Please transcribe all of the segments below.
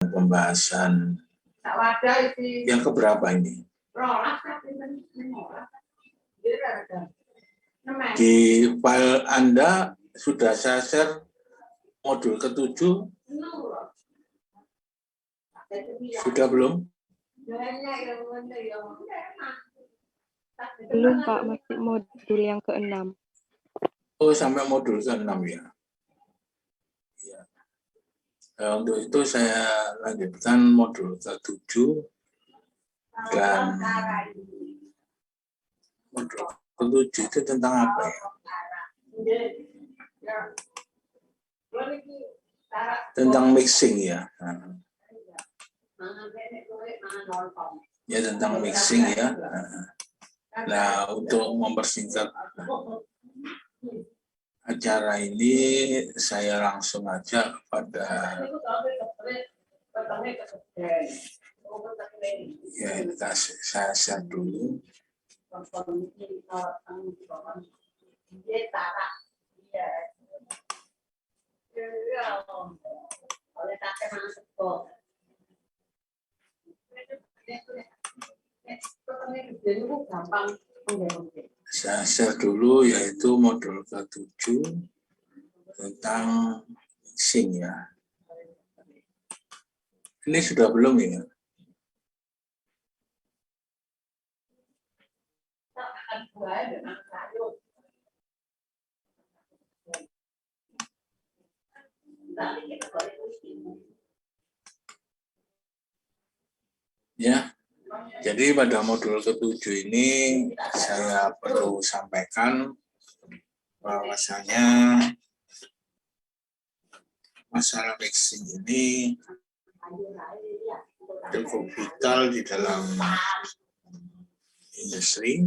pembahasan yang keberapa ini? Di file Anda sudah saya share modul ke-7. Sudah belum? Belum Pak, masih modul yang ke-6. Oh, sampai modul ke-6 ya. Ya. Untuk itu saya lanjutkan modul ke-7 dan modul ke-7 itu tentang apa ya? Tentang mixing ya. Ya, tentang mixing ya. Nah, untuk mempersingkat acara ini, saya langsung aja pada ya, saya share dulu. Saya share dulu, yaitu modul ke-7 tentang mixing ya. Ini sudah belum ya? Ya, jadi pada modul ke-7 ini saya perlu sampaikan bahwasanya masalah mixing ini cukup vital di dalam industri,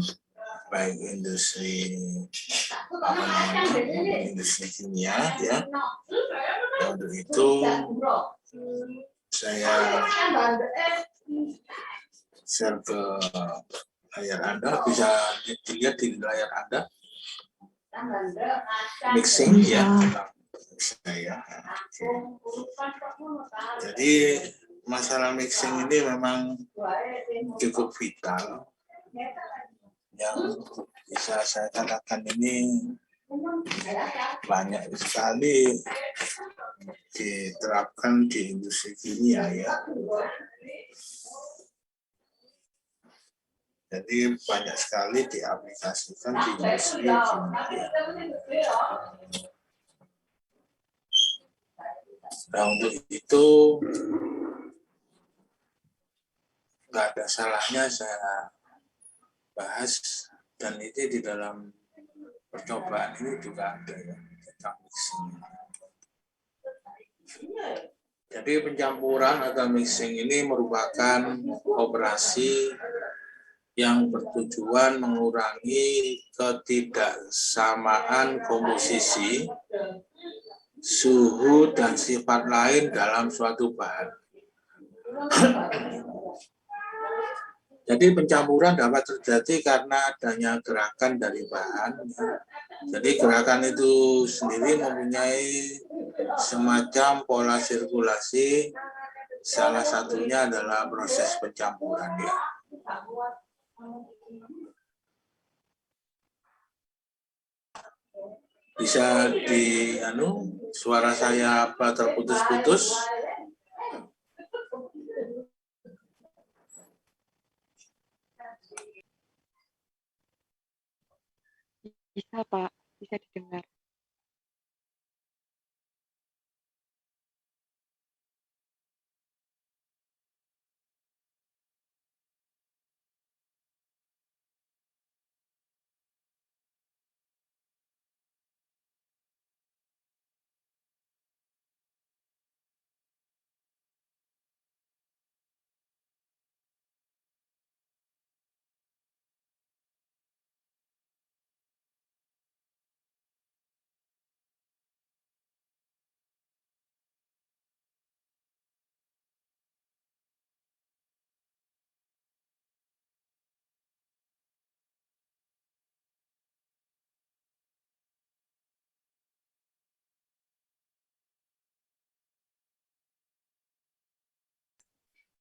baik industri industri kimia ya. Untuk itu saya share ke layar Anda, bisa dilihat di layar Anda. Mixing ya, saya. Jadi masalah mixing ini memang cukup vital. Yang bisa saya katakan ini banyak sekali diterapkan di industri kimia ya. Jadi banyak sekali diaplikasikan di industri kimia. Nah, untuk itu nggak ada salahnya saya bahas, dan ini di dalam percobaan ini juga ada ya, tentang mixing. Jadi pencampuran atau mixing ini merupakan operasi yang bertujuan mengurangi ketidaksamaan komposisi, suhu, dan sifat lain dalam suatu bahan. Jadi pencampuran dapat terjadi karena adanya gerakan dari bahan. Jadi gerakan itu sendiri mempunyai semacam pola sirkulasi. Salah satunya adalah proses pencampuran ya. Bisa suara saya apa terputus-putus? Bisa Pak, bisa didengar.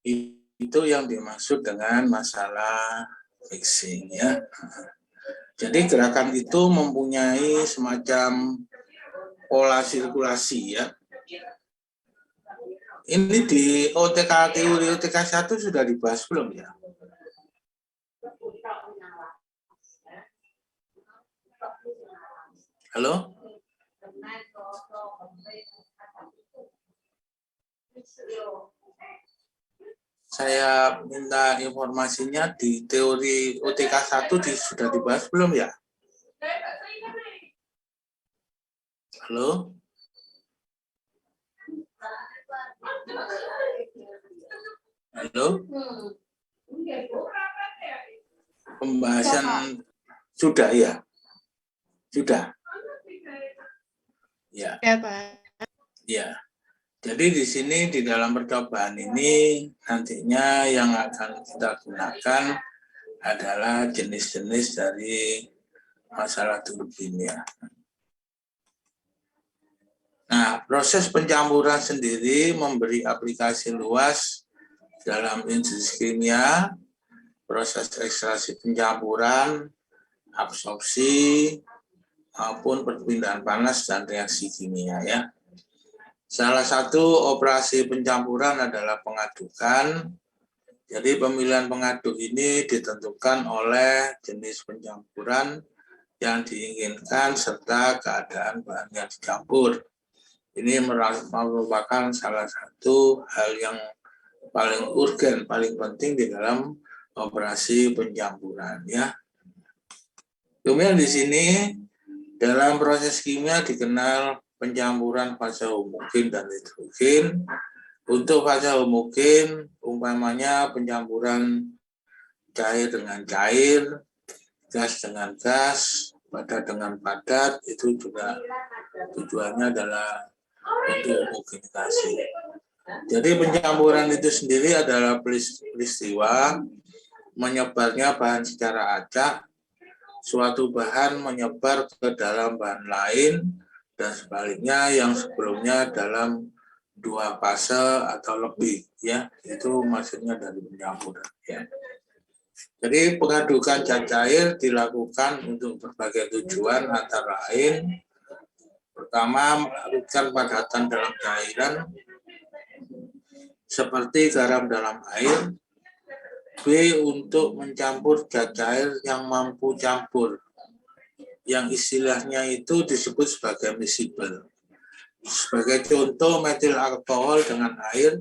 Itu yang dimaksud dengan masalah fixing ya. Jadi gerakan itu mempunyai semacam pola sirkulasi ya. Ini di teori OTK 1 sudah dibahas belum ya? Halo? Saya minta informasinya di teori OTK 1 sudah dibahas belum ya? Halo? Halo? Pembahasan sudah ya? Sudah? Ya. Ya, Pak. Ya. Jadi di sini di dalam percobaan ini nantinya yang akan kita gunakan adalah jenis-jenis dari masalah turbin ya. Nah, proses pencampuran sendiri memberi aplikasi luas dalam industri kimia, proses ekstraksi pencampuran, absorpsi, maupun perpindahan panas dan reaksi kimia ya. Salah satu operasi pencampuran adalah pengadukan. Jadi pemilihan pengaduk ini ditentukan oleh jenis pencampuran yang diinginkan serta keadaan bahan yang dicampur. Ini merupakan salah satu hal yang paling urgen, paling penting di dalam operasi pencampuran ya. Kemudian di sini dalam proses kimia dikenal pencampuran fase homogen dan heterogen. Untuk fase homogen, umpamanya pencampuran cair dengan cair, gas dengan gas, padat dengan padat, itu juga tujuannya adalah untuk homogenisasi. Jadi pencampuran itu sendiri adalah peristiwa menyebarnya bahan secara acak, suatu bahan menyebar ke dalam bahan lain, dan sebaliknya yang sebelumnya dalam dua fase atau lebih ya, itu maksudnya dari pencampuran ya. Jadi pengadukan zat cair dilakukan untuk berbagai tujuan antara lain pertama melakukan padatan dalam cairan seperti garam dalam air, B untuk mencampur zat cair yang mampu campur yang istilahnya itu disebut sebagai miscible. Sebagai contoh metil alkohol dengan air.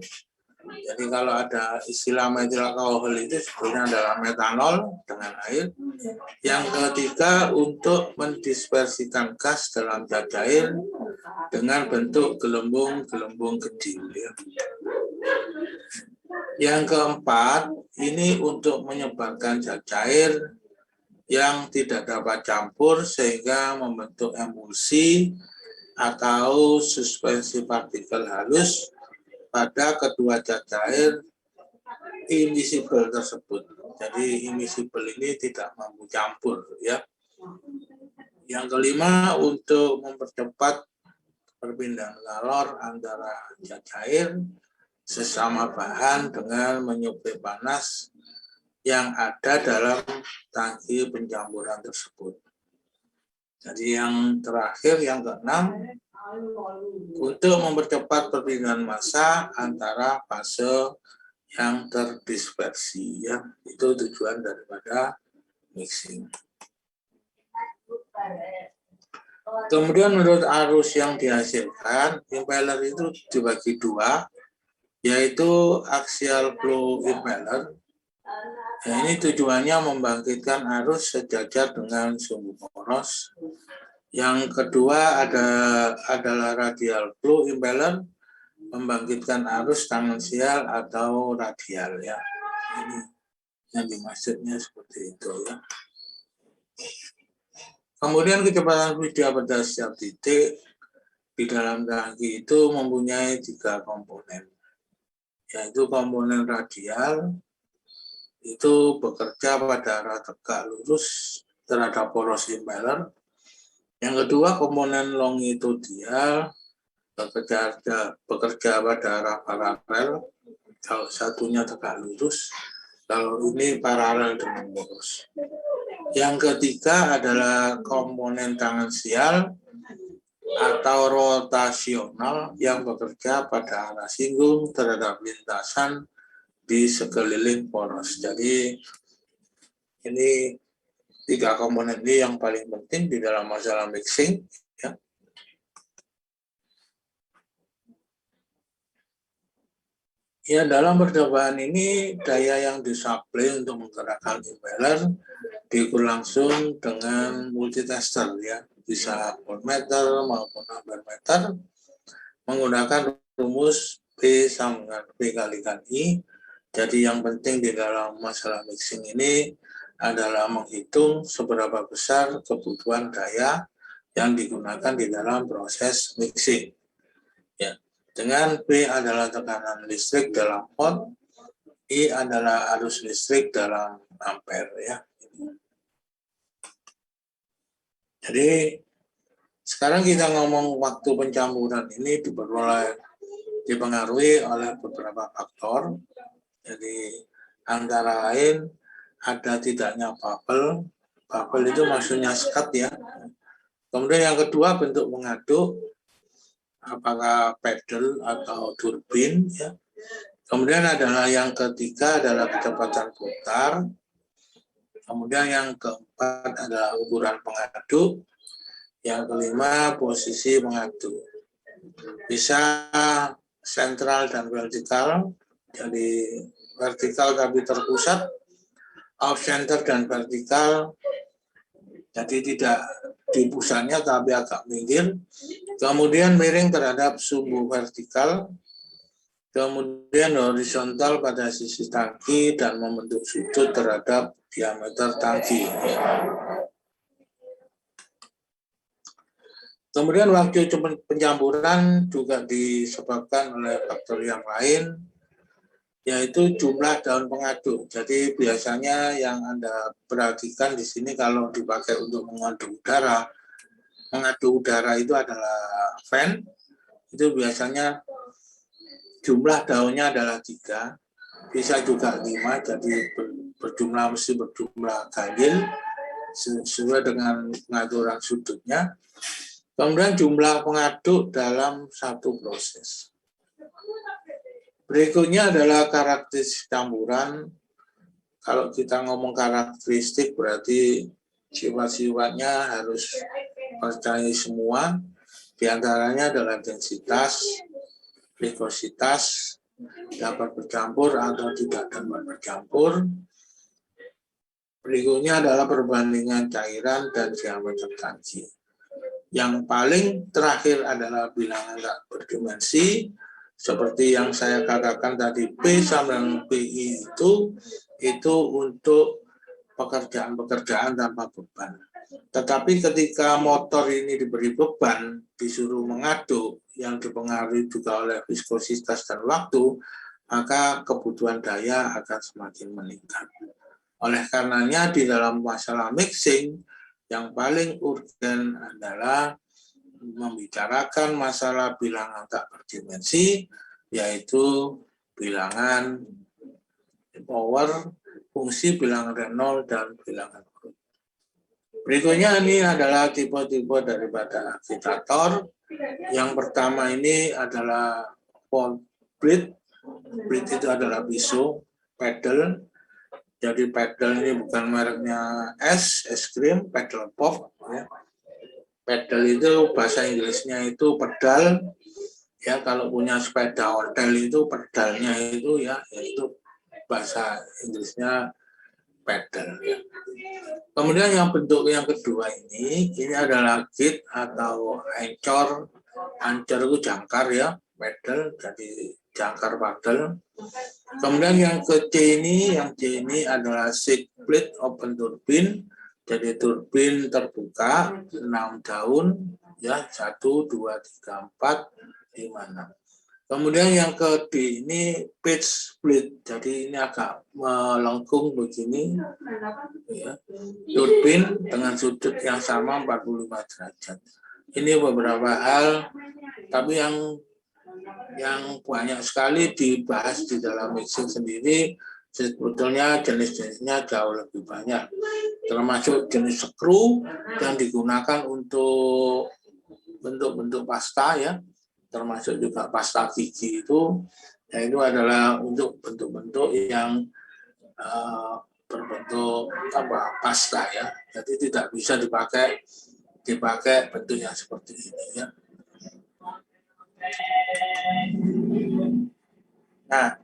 Jadi kalau ada istilah metil alkohol itu sebenarnya adalah metanol dengan air. Yang ketiga untuk mendispersikan gas dalam zat cair dengan bentuk gelembung-gelembung kecil. Ya. Yang keempat ini untuk menyebarkan zat cair yang tidak dapat campur sehingga membentuk emulsi atau suspensi partikel halus pada kedua zat cair immiscible tersebut. Jadi immiscible ini tidak mampu campur ya. Yang kelima untuk mempercepat perpindahan kalor antara zat cair sesama bahan dengan menyuplai panas yang ada dalam tangki pencampuran tersebut. Jadi yang terakhir, yang keenam, untuk mempercepat perpindahan massa antara fase yang terdispersi. Ya, itu tujuan daripada mixing. Kemudian menurut arus yang dihasilkan, impeller itu dibagi dua, yaitu axial flow impeller. Nah, ini tujuannya membangkitkan arus sejajar dengan sumbu poros. Yang kedua adalah radial flow impeller, membangkitkan arus tangensial atau radial ya. Ini yang dimaksudnya seperti itu ya. Kemudian kecepatan fluida pada setiap titik di dalam tangki itu mempunyai 3 komponen, yaitu komponen radial, itu bekerja pada arah tegak lurus terhadap poros impeller. Yang kedua komponen longitudinal bekerja pada arah paralel Kalau satunya tegak lurus, kalau ini paralel dengan lurus. Yang ketiga adalah komponen tangensial atau rotasional yang bekerja pada arah singgung terhadap lintasan di sekeliling poros. Jadi ini tiga komponen ini yang paling penting di dalam masalah mixing. Ya. Ya, dalam percobaan ini daya yang disuplai untuk menggerakkan impeller diukur langsung dengan multitester, ya, bisa voltmeter maupun ampermeter menggunakan rumus P sama dengan P kalikan I. Jadi yang penting di dalam masalah mixing ini adalah menghitung seberapa besar kebutuhan daya yang digunakan di dalam proses mixing. Ya. Dengan P adalah tekanan listrik dalam watt, I adalah arus listrik dalam ampere, ya. Jadi sekarang kita ngomong waktu pencampuran ini dipengaruhi oleh beberapa faktor. Jadi antara lain ada tidaknya bubble. Bubble itu maksudnya sekat, ya. Kemudian yang kedua bentuk mengaduk, apakah pedal atau turbin, ya. Kemudian adalah yang ketiga adalah kecepatan putar. Kemudian yang keempat adalah ukuran pengaduk. Yang kelima posisi pengaduk. Bisa sentral dan vertikal. Jadi vertikal tapi terpusat, off center dan vertikal. Jadi tidak di pusatnya tapi agak minggir. Kemudian miring terhadap sumbu vertikal. Kemudian horizontal pada sisi tangki dan membentuk sudut terhadap diameter tangki. Kemudian waktu pencampuran juga disebabkan oleh faktor yang lain, yaitu jumlah daun pengaduk. Jadi biasanya yang Anda perhatikan di sini kalau dipakai untuk mengaduk udara itu adalah fan, itu biasanya jumlah daunnya adalah 3, bisa juga 5, jadi mesti berjumlah ganjil sesuai dengan pengaturan sudutnya. Kemudian jumlah pengaduk dalam satu proses. Berikutnya adalah karakteristik campuran. Kalau kita ngomong karakteristik berarti sifat-sifatnya harus percaya semua. Di antaranya adalah densitas, viskositas, dapat bercampur atau tidak dapat bercampur. Berikutnya adalah perbandingan cairan dan diameter tangki. Yang paling terakhir adalah bilangan tak berdimensi, seperti yang saya katakan tadi, P sama dengan PI itu untuk pekerjaan-pekerjaan tanpa beban. Tetapi ketika motor ini diberi beban, disuruh mengaduk, yang dipengaruhi juga oleh viskositas dan waktu, maka kebutuhan daya akan semakin meningkat. Oleh karenanya di dalam masalah mixing, yang paling urgen adalah membicarakan masalah bilangan tak berdimensi, yaitu bilangan power, fungsi bilangan Reynolds, dan bilangan Huruf. Berikutnya ini adalah tipe-tipe daripada agitator. Yang pertama ini adalah volt bridge. Bridge itu adalah pisau, pedal. Jadi pedal ini bukan mereknya es krim, pedal pop. Ya. Pedal itu bahasa Inggrisnya itu pedal. Ya, kalau punya sepeda ontel itu pedalnya itu ya, yaitu bahasa Inggrisnya pedal. Ya. Kemudian yang bentuk yang kedua ini adalah git atau ancor. Ancor itu jangkar, ya, pedal, jadi jangkar pedal. Kemudian yang C ini adalah split open turbine, jadi turbin terbuka 6 daun, ya, 1, 2, 3, 4, 5, 6. Kemudian yang ke D ini pitch split, jadi ini agak melengkung begini, ya. Turbin dengan sudut yang sama 45 derajat. Ini beberapa hal, tapi yang yang banyak sekali dibahas di dalam mixing sendiri. Sebetulnya jenis-jenisnya jauh lebih banyak, termasuk jenis skru yang digunakan untuk bentuk-bentuk pasta ya, termasuk juga pasta gigi itu, ya itu adalah untuk bentuk-bentuk yang berbentuk pasta ya, jadi tidak bisa dipakai bentuk yang seperti ini ya. Nah,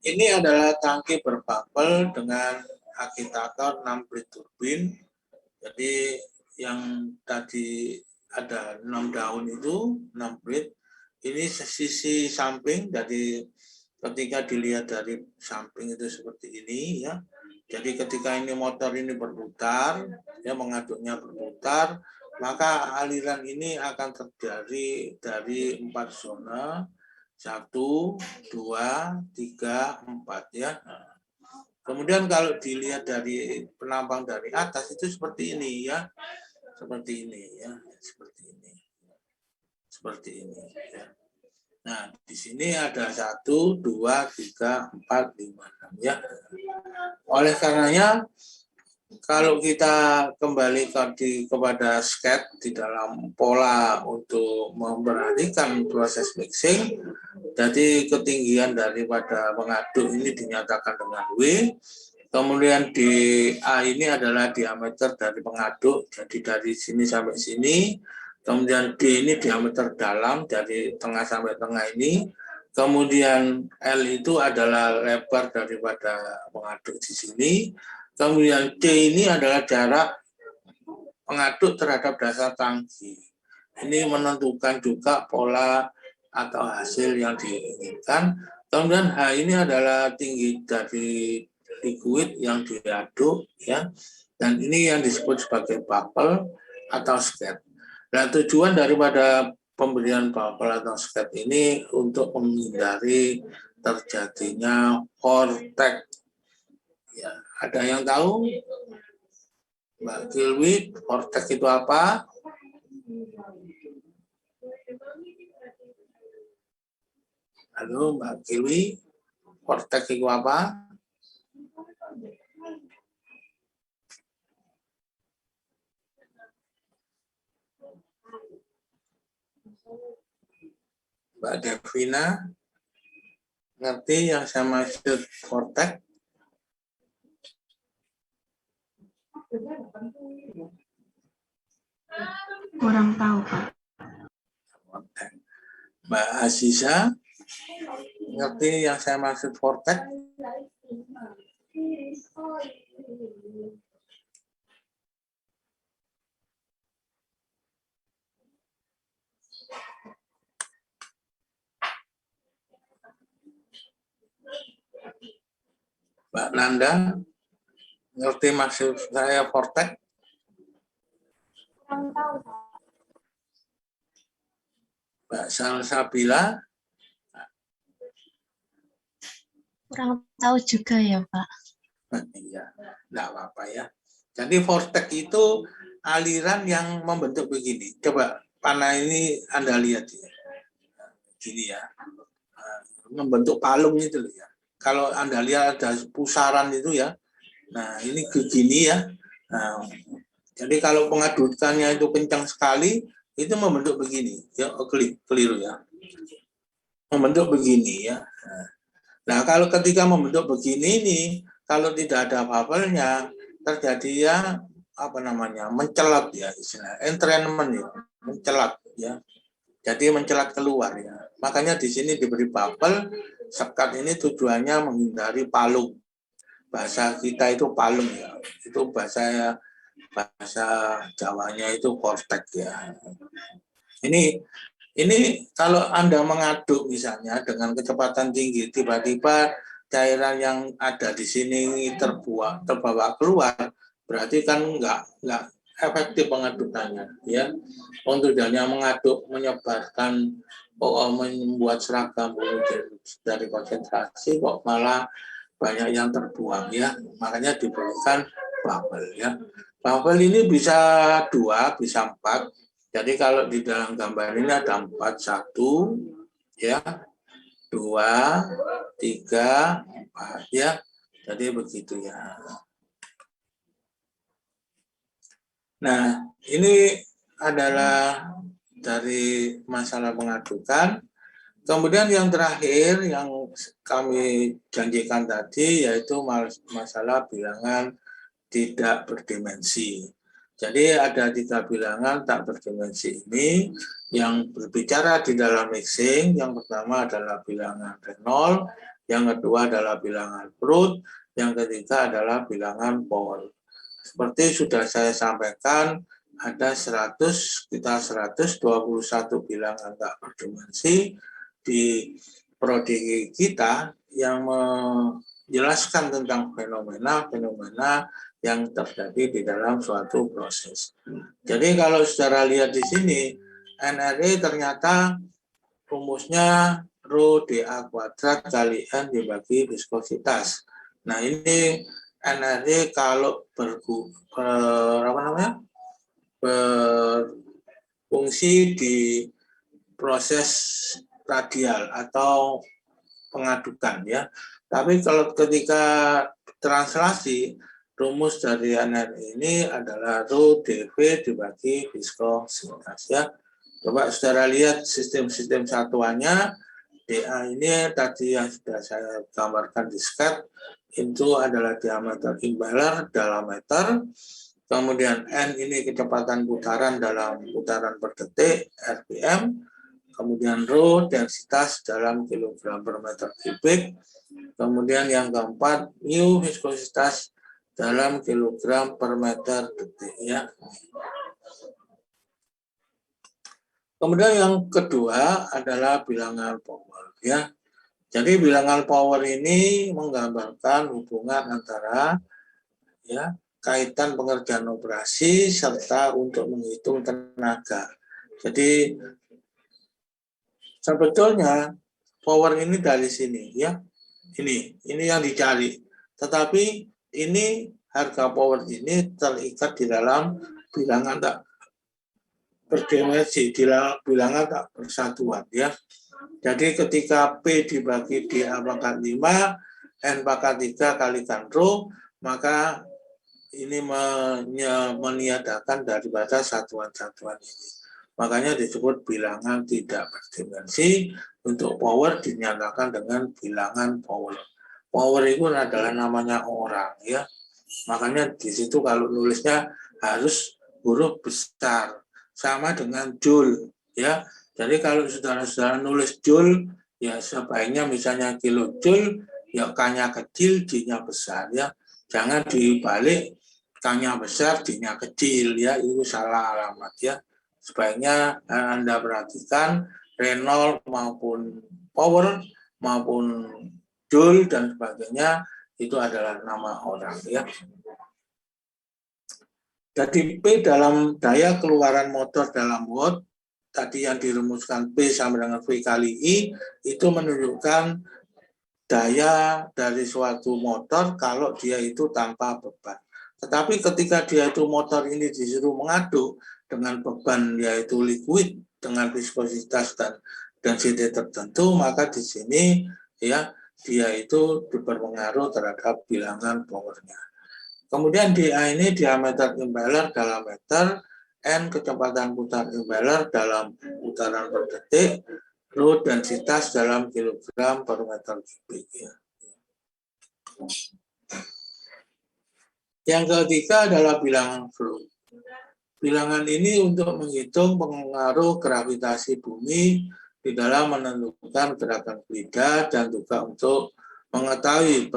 ini adalah tangki berbubble dengan agitator 6 brit turbin. Jadi yang tadi ada 6 daun itu, 6 brit. Ini sisi samping, dari ketika dilihat dari samping itu seperti ini ya. Jadi ketika ini motor ini berputar, ya mengaduknya berputar, maka aliran ini akan terjadi dari 4 zona. 1, 2, 3, 4 ya. Kemudian kalau dilihat dari penampang dari atas itu seperti ini ya. Seperti ini ya, seperti ini. Seperti ini ya. Nah, di sini ada 1, 2, 3, 4, 5, 6 ya. Oleh karenanya kalau kita kembali kepada sketch di dalam pola untuk memperhatikan proses mixing, jadi ketinggian daripada pengaduk ini dinyatakan dengan W, kemudian di A ini adalah diameter dari pengaduk, jadi dari sini sampai sini, kemudian D ini diameter dalam dari tengah sampai tengah ini, kemudian L itu adalah lebar daripada pengaduk di sini, kemudian D ini adalah jarak pengaduk terhadap dasar tangki. Ini menentukan juga pola atau hasil yang diinginkan. Kemudian H ini adalah tinggi dari liquid yang diaduk ya. Dan ini yang disebut sebagai bubble atau skate. Nah, tujuan daripada pemberian bubble atau skate ini untuk menghindari terjadinya vortex. Ya, ada yang tahu? Mbak Kilwi, vortex itu apa? Halo Mbak Kilwi, vortex itu apa? Mbak Devina, ngerti yang saya maksud vortex? Kurang tahu, Pak. Mbak Aziza, ngerti yang saya maksud vortex? Mbak Nanda, ngerti maksud saya vortex? Kurang tahu, Pak. Mbak Salsabila? Kurang tahu juga ya, Pak. Iya, enggak apa-apa ya. Jadi vortex itu aliran yang membentuk begini. Coba panah ini Anda lihat ya. Gini ya. Membentuk palung itu loh ya. Kalau Anda lihat ada pusaran itu ya. Nah, ini begini ya. Nah, jadi kalau pengadukannya itu kencang sekali, itu membentuk begini. Ya, keliru ya. Membentuk begini ya. Nah, kalau ketika membentuk begini nih, kalau tidak ada bubble-nya, terjadi ya apa namanya? Mencelat ya istilah. Entrainment ya, mencelat ya. Jadi mencelat keluar ya. Makanya di sini diberi bubble, sekat ini tujuannya menghindari palung. Bahasa kita itu palung ya. Itu bahasa Jawanya itu vortex ya. Ini kalau Anda mengaduk misalnya dengan kecepatan tinggi, tiba-tiba cairan yang ada di sini terbawa keluar, berarti kan nggak efektif pengadukannya, ya. Tujuannya mengaduk menyebarkan, membuat seragam dari konsentrasi, kok malah banyak yang terbuang, ya. Makanya diberikan bubble, ya. Bubble ini bisa 2, bisa 4. Jadi kalau di dalam gambar ini ada 4, 1, ya. 2, 3, 4 ya. Jadi begitu ya. Nah, ini adalah dari masalah mengadukan. Kemudian yang terakhir yang kami janjikan tadi yaitu masalah bilangan tidak berdimensi. Jadi ada 3 bilangan tak berdimensi ini yang berbicara di dalam mixing. Yang pertama adalah bilangan Reynolds, yang kedua adalah bilangan Prout, yang ketiga adalah bilangan Power. Seperti sudah saya sampaikan, ada 121 bilangan tak berdimensi di prodi kita yang menjelaskan tentang fenomena-fenomena yang terjadi di dalam suatu proses. Jadi kalau saudara lihat di sini, NRE ternyata rumusnya rho dA kuadrat kali N dibagi viskositas. Nah ini NRE kalau berfungsi di proses radial atau pengadukan ya. Tapi kalau ketika translasi, rumus dari NRE ini adalah rho dV dibagi viskositas ya. Coba saudara lihat sistem-sistem satuannya. dA ini tadi yang sudah saya gambarkan di sketch, itu adalah diameter impeller dalam meter. Kemudian N ini kecepatan putaran dalam putaran per detik, RPM. Kemudian rho densitas dalam kilogram per meter kubik. Kemudian yang keempat, mu viskositas dalam kilogram per meter detik ya. Kemudian yang kedua adalah bilangan power ya. Jadi bilangan power ini menggambarkan hubungan antara ya kaitan pengerjaan operasi serta untuk menghitung tenaga. Jadi sebetulnya power ini dari sini ya. Ini yang dicari. Tetapi ini harga power ini terikat di dalam bilangan tak berdimensi, di bilangan tak persatuan ya. Jadi ketika P dibagi dA pangkat 5, N pangkat 3 kalikan rho, maka ini meniadakan daripada satuan-satuan ini. Makanya disebut bilangan tidak berdimensi. Untuk power dinyatakan dengan bilangan power. Power itu adalah namanya orang ya. Makanya di situ kalau nulisnya harus huruf besar sama dengan joule ya. Jadi kalau saudara-saudara nulis joule ya sebaiknya misalnya kilojoule ya K-nya kecil, D-nya besar ya. Jangan dibalik K-nya besar, D-nya kecil ya, itu salah alamat ya. Sebaiknya Anda perhatikan Reynolds maupun Power maupun Joule dan sebagainya itu adalah nama orang ya. Jadi P dalam daya keluaran motor dalam watt, tadi yang dirumuskan P sama dengan V kali I, itu menunjukkan daya dari suatu motor kalau dia itu tanpa beban. Tetapi ketika dia itu motor ini disuruh mengadu dengan beban yaitu liquid dengan viskositas dan density tertentu, maka di sini ya dia itu berpengaruh terhadap bilangan powernya. Kemudian dA ini diameter impeller dalam meter, N kecepatan putar impeller dalam putaran per detik, rho densitas dalam kilogram per meter kubik ya. Yang ketiga adalah bilangan flow. Bilangan ini untuk menghitung pengaruh gravitasi bumi di dalam menentukan gerakan fluida dan juga untuk mengetahui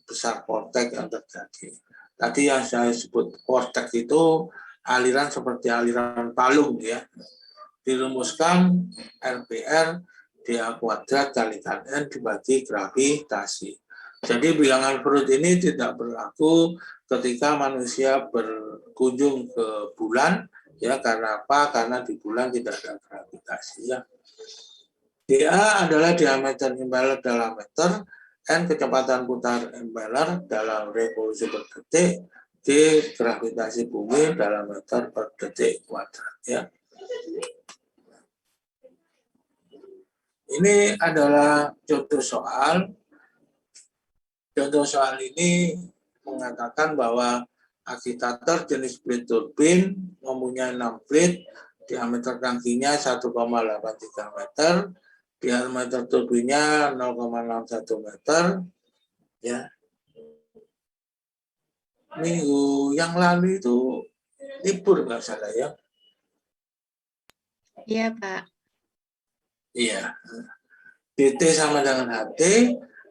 besar vortex yang terjadi. Tadi yang saya sebut vortex itu aliran seperti aliran palung ya. Dirumuskan RPR dA kuadrat kalikan N dibagi gravitasi. Jadi bilangan Prout ini tidak berlaku ketika manusia berkunjung ke bulan ya, karena apa? Karena di bulan tidak ada gravitasi ya. dA adalah diameter impeller dalam meter, N kecepatan putar impeller dalam revolusi per detik, D gravitasi bumi dalam meter per detik kuadrat ya. Ini adalah contoh soal. Contoh soal ini mengatakan bahwa agitator jenis plate turbin mempunyai 6 plate, diameter tangkinya 1,83 meter, diameter turbinnya 0,61 meter. Ya. Minggu yang lalu itu libur nggak salah ya? Iya, Pak. Iya. DT sama dengan HT,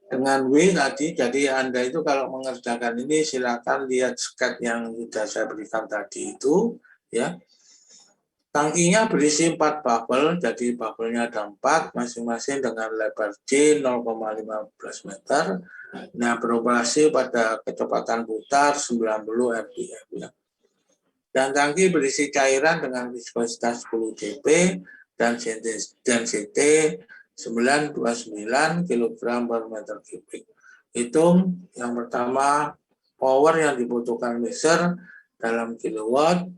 dengan W tadi, jadi Anda itu kalau mengerjakan ini silakan lihat sketch yang sudah saya berikan tadi itu, ya. Tangkinya berisi 4 bubble, jadi bubble-nya ada 4, masing-masing dengan lebar J 0,15 meter. Nah, beroperasi pada kecepatan putar 90 rpm. Ya. Dan tangki berisi cairan dengan viskositas 10 cp dan density 929 kg per meter kubik. Hitung yang pertama power yang dibutuhkan mixer dalam kilowatt,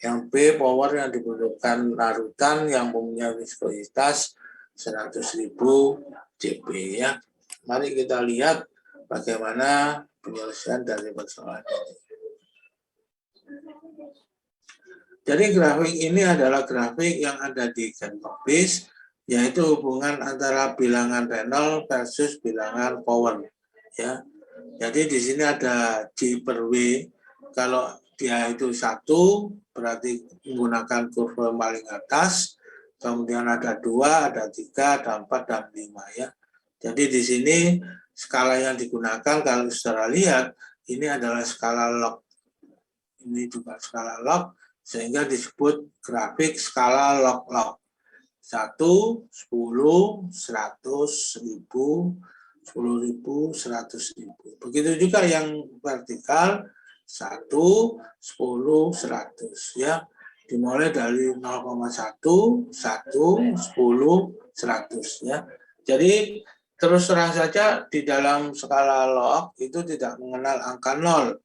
yang B power yang dibutuhkan larutan yang mempunyai viskositas 100.000 cp ya. Mari kita lihat bagaimana penyelesaian dari persoalan ini. Jadi grafik ini adalah grafik yang ada di Genbobis, yaitu hubungan antara bilangan Reynolds versus bilangan power. Ya, jadi di sini ada J per W. Kalau dia itu 1, berarti menggunakan kurva paling atas. Kemudian ada 2, ada 3, ada 4, dan 5 ya. Jadi di sini skala yang digunakan kalau saudara lihat ini adalah skala log. Ini juga skala log, sehingga disebut grafik skala log-log. 1, 10, 100, 1000, 10.000, 100.000. Begitu juga yang vertikal 1, 10, 100 ya. Dimulai dari 0,1, 1, 10, 100 ya. Jadi terus terang saja di dalam skala log itu tidak mengenal angka 0.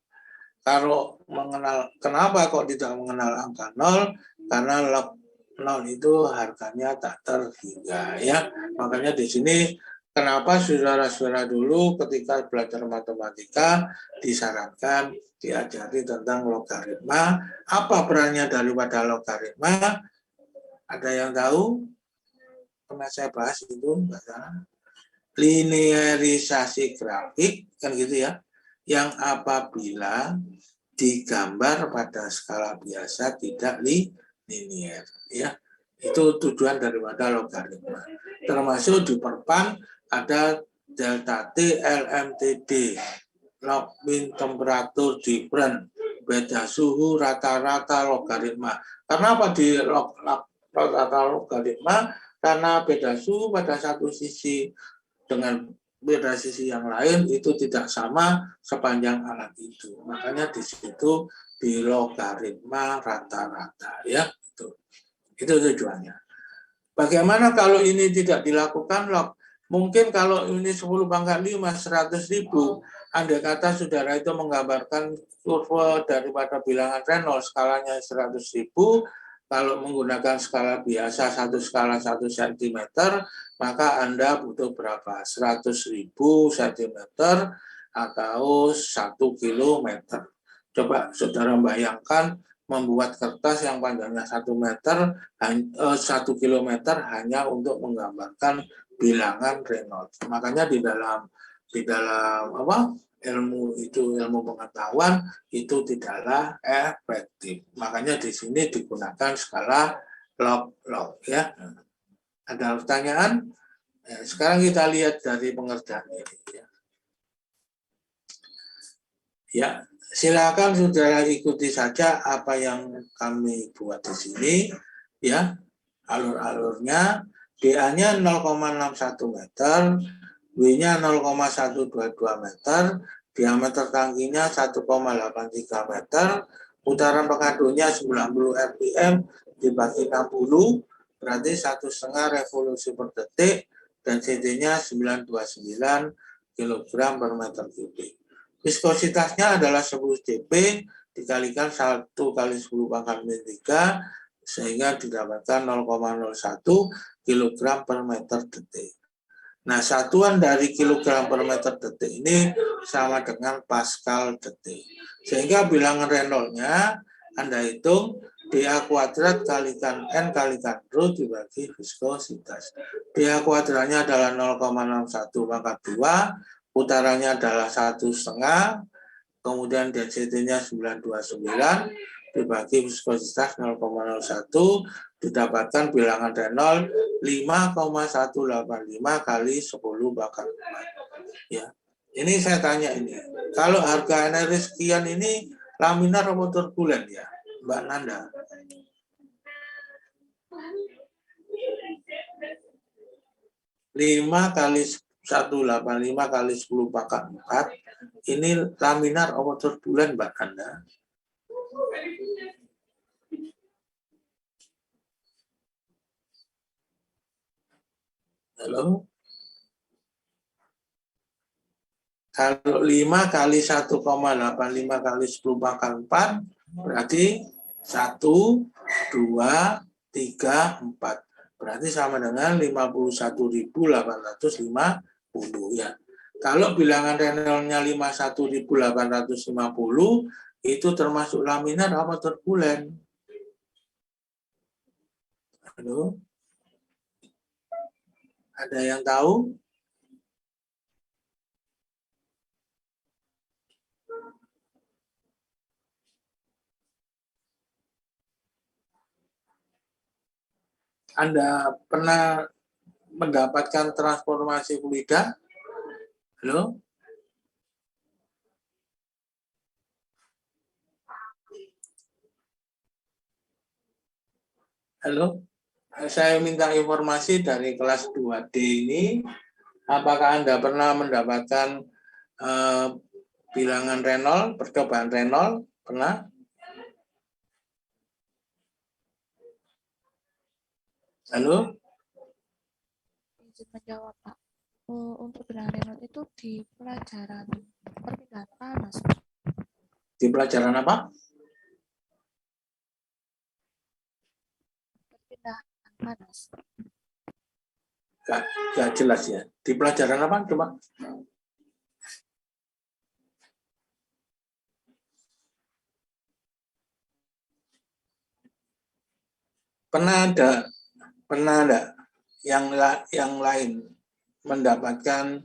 Kalau mengenal, kenapa kok tidak mengenal angka 0? Karena log 0 itu harganya tak terhingga ya. Makanya di sini kenapa saudara-saudara dulu ketika belajar matematika disarankan diajari tentang logaritma. Apa perannya daripada logaritma? Ada yang tahu? Pernah saya bahas itu, enggak salah. Linearisasi grafik kan gitu ya. Yang apabila digambar pada skala biasa tidak linear ya. Itu tujuan daripada logaritma. Termasuk di perpan ada delta T LMTD, log min temperatur difference, beda suhu rata-rata logaritma. Kenapa di rata-rata logaritma? Karena beda suhu pada satu sisi dengan beda sisi yang lain itu tidak sama sepanjang alat itu. Makanya di situ di logaritma rata-rata ya. Itu tujuannya. Bagaimana kalau ini tidak dilakukan log? Mungkin kalau ini 10 pangkat 5 100.000, andai kata saudara itu menggambarkan kurva daripada bilangan Reynolds skalanya 100.000, kalau menggunakan skala biasa 1 skala 1 cm, maka Anda butuh berapa? 100.000 cm atau 1 kilometer. Coba saudara bayangkan membuat kertas yang panjangnya 1 meter, 1 kilometer hanya untuk menggambarkan bilangan Reynolds. Makanya di dalam ilmu pengetahuan itu tidaklah efektif. Makanya di sini digunakan skala log-log ya. Ada pertanyaan? Sekarang kita lihat dari pengerjaan ini ya. Ya, silakan saudara ikuti saja apa yang kami buat di sini ya. Alur-alurnya DA-nya 0,61 meter, W-nya 0,122 meter, diameter tangkinya 1,83 meter, putaran pengadunya 90 rpm dibagi 60, berarti 1,5 revolusi per detik, dan CD-nya 929 kg per meter kubik. Viskositasnya adalah 10 cp dikalikan 1 kali 10 pangkat min 3, sehingga didapatkan 0,01, kilogram per meter detik. Nah, satuan dari kilogram per meter detik ini sama dengan Pascal detik. Sehingga bilangan Reynolds-nya Anda hitung dA kuadrat kalikan N kalikan Rho dibagi viskositas. dA kuadratnya adalah 0,61 pangkat 2, putarannya adalah 1,5, kemudian density-nya 929, dibagi viskositas 0,01, didapatkan bilangan Reynolds 5,185 kali 10 bakar 4. Ya. Ini saya tanya ini, kalau harga energi sekian ini laminar atau turbulen ya, Mbak Nanda? Lima kali 185 kali 10 pangkat 4, ini laminar atau turbulen Mbak Nanda? Halo? Kalau 5 kali 1,85 kali 10 pangkat 4, berarti 1, 2, 3, 4. Berarti sama dengan 51.850 ya. Kalau bilangan Reynolds-nya 51.850, itu termasuk laminar apa turbulen? Halo? Ada yang tahu? Anda pernah mendapatkan transformasi fluida? Halo? Halo? Saya minta informasi dari kelas 2D ini, apakah Anda pernah mendapatkan bilangan Reynolds, percobaan Reynolds? Pernah? Halo? Izin menjawab, Pak. Untuk bilangan Reynolds itu di pelajaran perpindahan panas. Di pelajaran apa? Perpindahan panas. Gak jelas ya. Di pelajaran apa? Coba. Pernah ada yang lain mendapatkan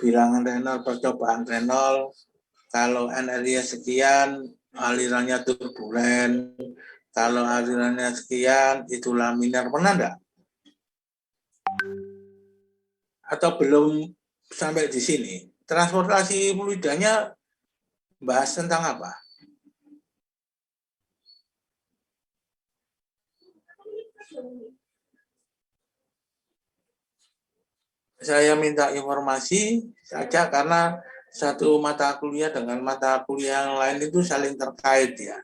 bilangan Reynolds, percobaan Reynolds, kalau energi sekian alirannya turbulen, kalau alirannya sekian itu laminar, pernah enggak? Atau belum sampai di sini? Transportasi fluidanya bahas tentang apa? Saya minta informasi saja karena satu mata kuliah dengan mata kuliah yang lain itu saling terkait ya.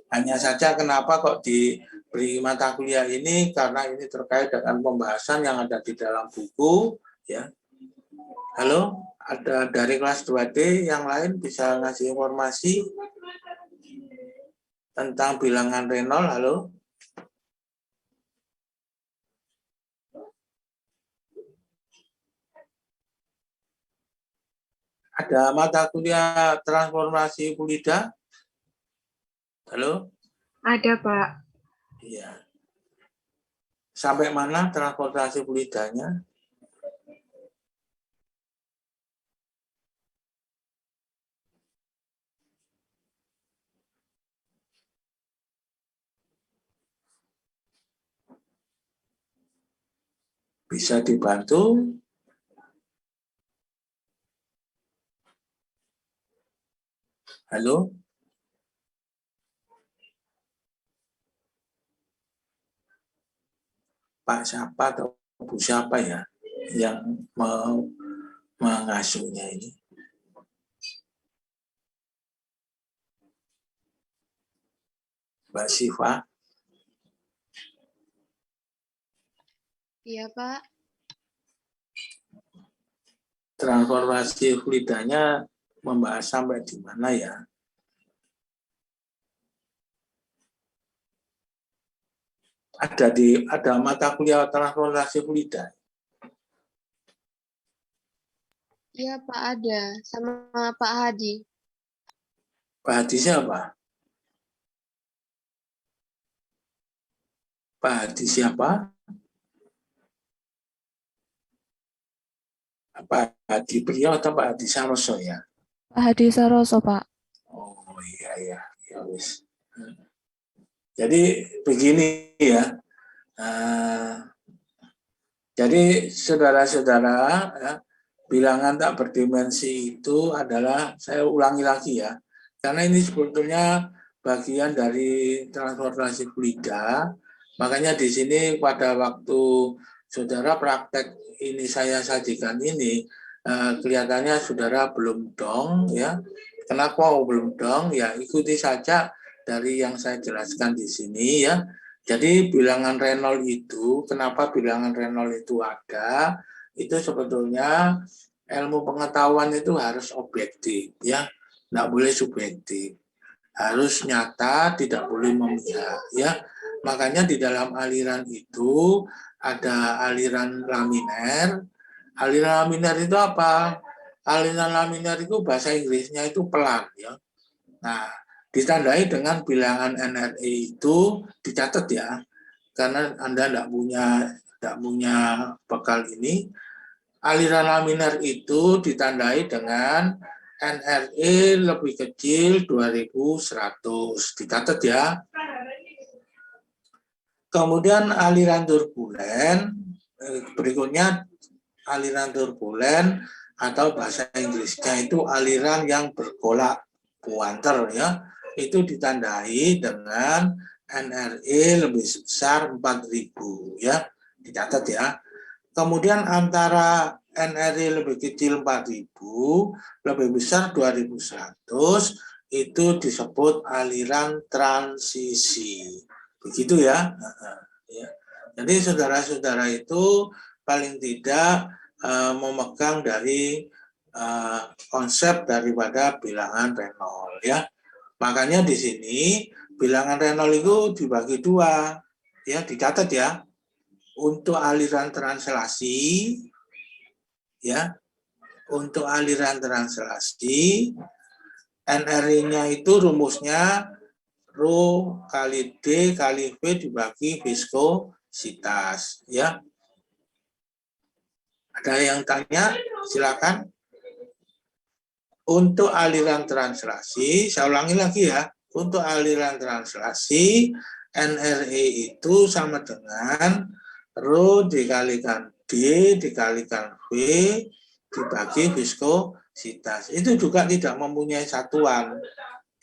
Hanya saja kenapa kok diberi mata kuliah ini, karena ini terkait dengan pembahasan yang ada di dalam buku ya. Halo, ada dari kelas 2D yang lain bisa ngasih informasi tentang bilangan Reynolds? Halo? Ada mata kuliah transformasi fluida? Halo? Ada, Pak. Iya. Sampai mana transportasi fluidanya? Bisa dibantu? Halo? Pak siapa atau Bu siapa ya yang mau mengasuhnya ini? Mbak Siva? Iya, Pak. Transformasi fluidanya membahas sampai di mana ya? ada mata kuliah transportasi fluida. Iya Pak, ada sama Pak Hadi. Pak Hadi siapa? Pak Hadi siapa? Pak Hadi Priyo atau Pak Hadi Saroso ya? Pak Hadi Saroso, Pak. Oh iya, ya wis. Jadi begini ya. Jadi saudara-saudara, ya, bilangan tak berdimensi itu adalah, saya ulangi lagi ya, karena ini sebetulnya bagian dari transportasi fluida. Makanya di sini pada waktu saudara praktek ini saya sajikan ini, kelihatannya saudara belum dong ya. Kenapa belum dong? Ya ikuti saja dari yang saya jelaskan di sini ya. Jadi bilangan Reynolds itu, kenapa bilangan Reynolds itu ada? Itu sebetulnya ilmu pengetahuan itu harus objektif ya, tidak boleh subjektif. Harus nyata, tidak boleh memihak ya. Makanya di dalam aliran itu ada aliran laminer. Aliran laminer itu apa? Aliran laminer itu bahasa Inggrisnya itu pelan ya. Nah, ditandai dengan bilangan NRE itu dicatat ya, karena Anda tidak punya bekal ini. Aliran laminar itu ditandai dengan NRE lebih kecil 2100, dicatat ya. Kemudian aliran turbulen, berikutnya aliran turbulen atau bahasa Inggrisnya itu aliran yang bergolak puanter ya, itu ditandai dengan NRE lebih besar 4000 ya, dicatat ya. Kemudian antara NRE lebih kecil 4000, lebih besar 2100, itu disebut aliran transisi. Begitu ya. Jadi saudara-saudara itu paling tidak memegang dari konsep daripada bilangan Reynolds ya. Makanya di sini bilangan Reynolds itu dibagi dua ya, dicatat ya. Untuk aliran translasi ya, untuk aliran translasi NRI-nya itu rumusnya Rho kali D kali V dibagi viskositas ya. Ada yang tanya? Silakan. Untuk aliran translasi, saya ulangi lagi ya. Untuk aliran translasi, NRE itu sama dengan Rho dikalikan D dikalikan V dibagi viskositas. Itu juga tidak mempunyai satuan.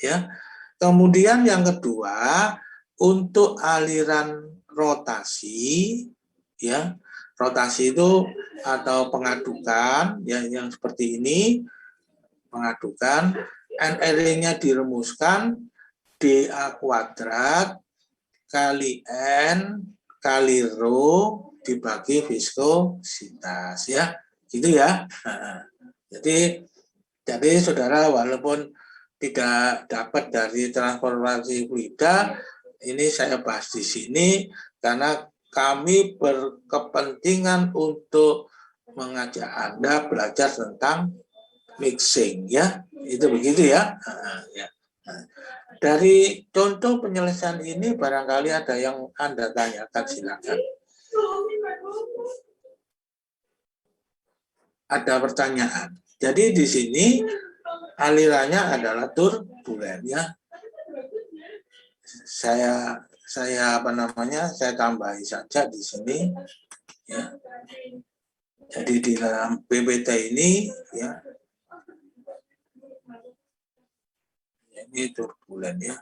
Ya. Kemudian yang kedua, untuk aliran rotasi, ya, rotasi itu atau pengadukan, ya, yang seperti ini, pengadukan, NRE-nya dirumuskan DA kuadrat kali N kali Rho dibagi viskositas ya, gitu ya. Jadi saudara walaupun tidak dapat dari transportasi fluida, ini saya bahas di sini karena kami berkepentingan untuk mengajak Anda belajar tentang mixing ya, itu begitu ya. Dari contoh penyelesaian ini barangkali ada yang Anda tanyakan, silakan. Ada pertanyaan. Jadi di sini alirannya adalah turbulen ya. Saya saya tambahi saja di sini ya. Jadi di dalam PPT ini ya, ini turbulen ya.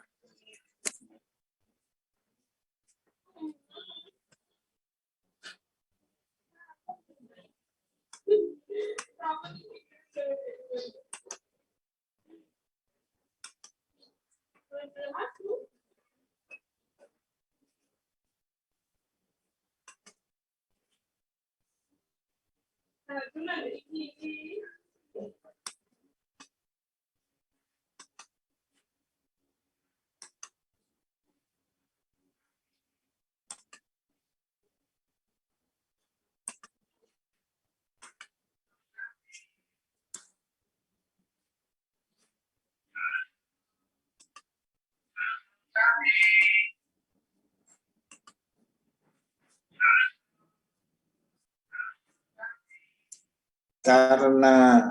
karena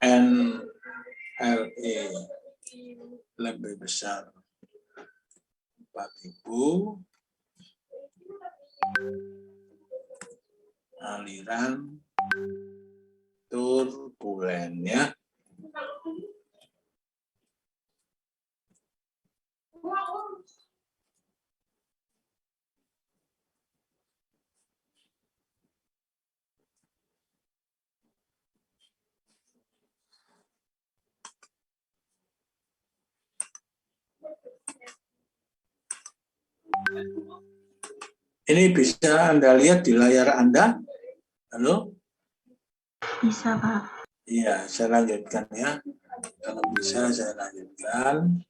NRE lebih besar 4.000, aliran turbulen ya. Ini bisa Anda lihat di layar Anda. Halo? Bisa, Pak. Iya, saya lanjutkan ya. Kalau bisa saya lanjutkan.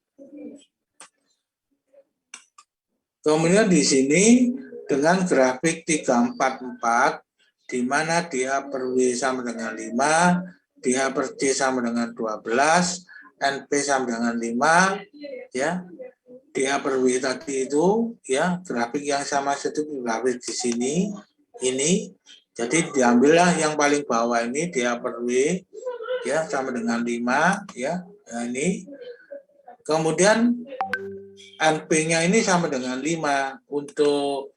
Kemudian di sini dengan grafik 344, di mana DA per W sama dengan 5, DA per C sama dengan 12, NP sama dengan 5, ya. DA per W tadi itu, ya, grafik yang sama itu grafik di sini, ini. Jadi diambillah yang paling bawah ini, DA per W, ya, sama dengan 5, ya. Nah, ini. Kemudian NP-nya ini sama dengan 5. Untuk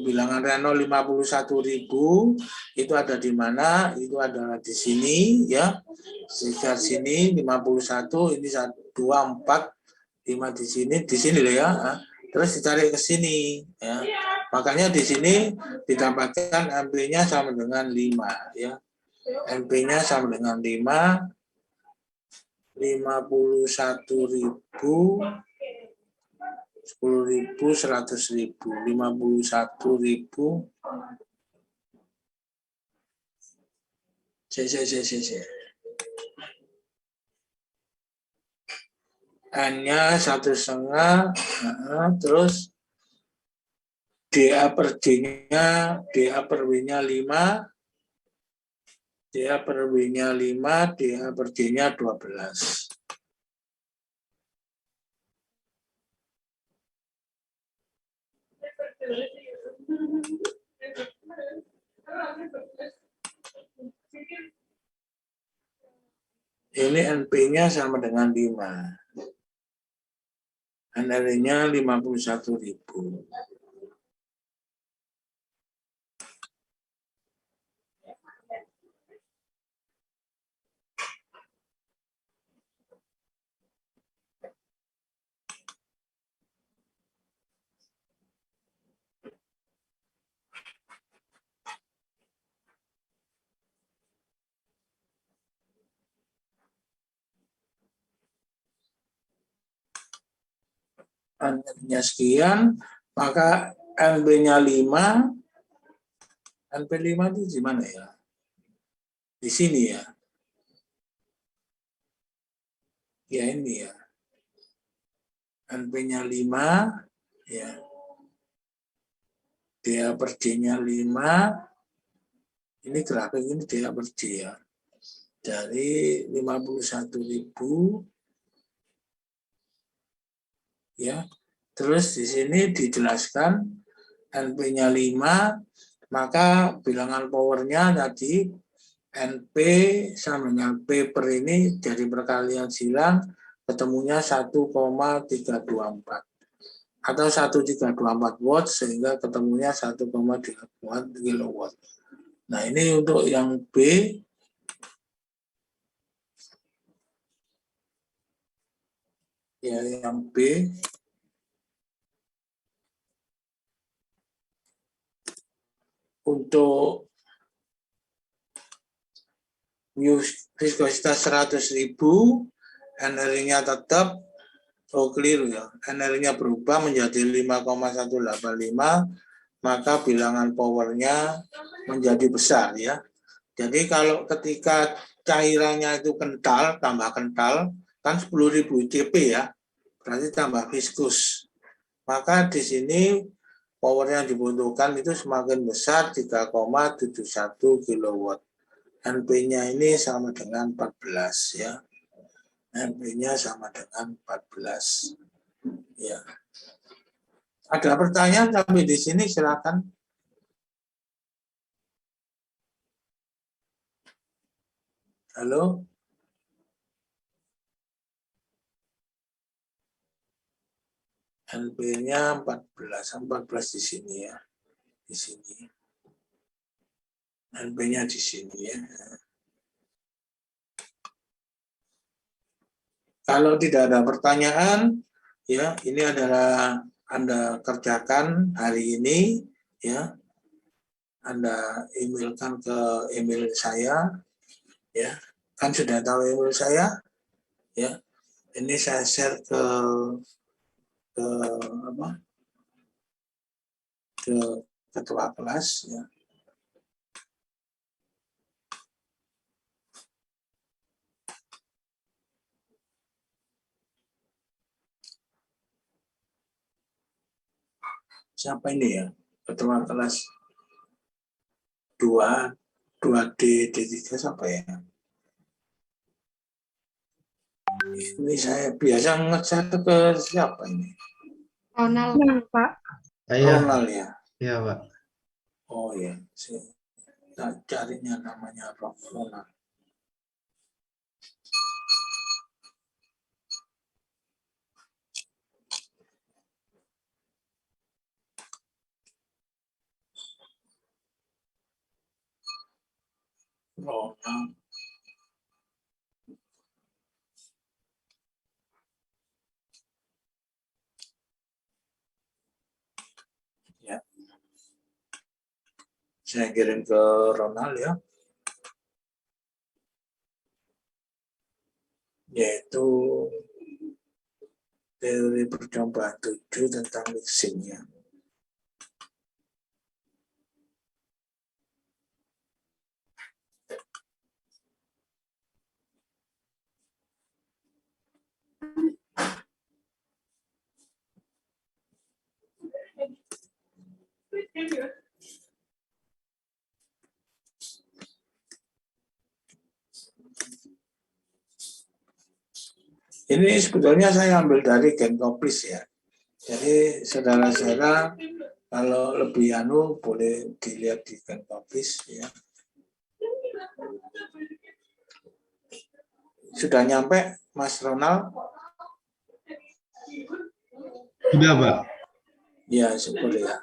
bilangan Renault 51.000 itu ada di mana? Itu adalah di sini ya. Sekitar sini 51, ini 2, 4, 5 di sini loh ya. Terus ditarik ke sini ya. Makanya di sini didapatkan NP-nya sama dengan 5 ya. NP-nya sama dengan 5, 51.000, 10.000, 100.000, 51.000. N-nya 1,5, terus DA per D-nya, DA per W-nya 5, DA per W-nya 5, DA per D-nya 12. Ini NP-nya sama dengan 5. NR-nya 51.000. NP-nya sekian, maka NB-nya 5, NP 5 itu di mana ya? Di sini ya. Ya ini ya. NP-nya 5, ya. DA per D-nya 5, ini grafik ini DA per D ya. Dari 51.000, ya. Terus di sini dijelaskan NP-nya 5, maka bilangan powernya tadi NP sama dengan P per ini jadi perkalian silang, ketemunya 1,324 atau 1,324 watt, sehingga ketemunya 1,3 kilowatt. Nah, ini untuk yang B. Ya, yang B. Untuk viskositas 100.000, NR-nya tetap keliru ya. NR-nya berubah menjadi 5,185, maka bilangan powernya menjadi besar ya. Jadi kalau ketika cairannya itu kental, tambah kental, kan 10.000 CP ya, berarti tambah viskus. Maka di sini power yang dibutuhkan itu semakin besar, 3,71 kilowatt. NP-nya ini sama dengan 14 ya. NP-nya sama dengan 14. Ya. Ada pertanyaan sampai di sini, silakan. Halo? NP-nya 14 di sini ya. Di sini. NP-nya di sini ya. Kalau tidak ada pertanyaan, ya ini adalah Anda kerjakan hari ini, ya. Anda emailkan ke email saya, ya. Kan sudah tahu email saya, ya. Ini saya share ke apa? Ke ketua kelas, ya. Siapa ini ya? Ketua kelas 2D, D3 siapa ya? Ini saya biasa ngecat ke siapa ini? Ronald. Nah, Pak. Iya, Ronald ya? iya Pak. Oh ya, saya carinya namanya Ronald. Ronald. Ya. Saya kirim ke Ronald ya. Yaitu teori percobaan 7 tentang mixingnya. Ini sebetulnya saya ambil dari Genkoplis ya. Jadi saudara-saudara kalau lebih boleh dilihat di Genkoplis ya. Sudah nyampe Mas Ronald? Sudah Pak. Ya, syukur ya.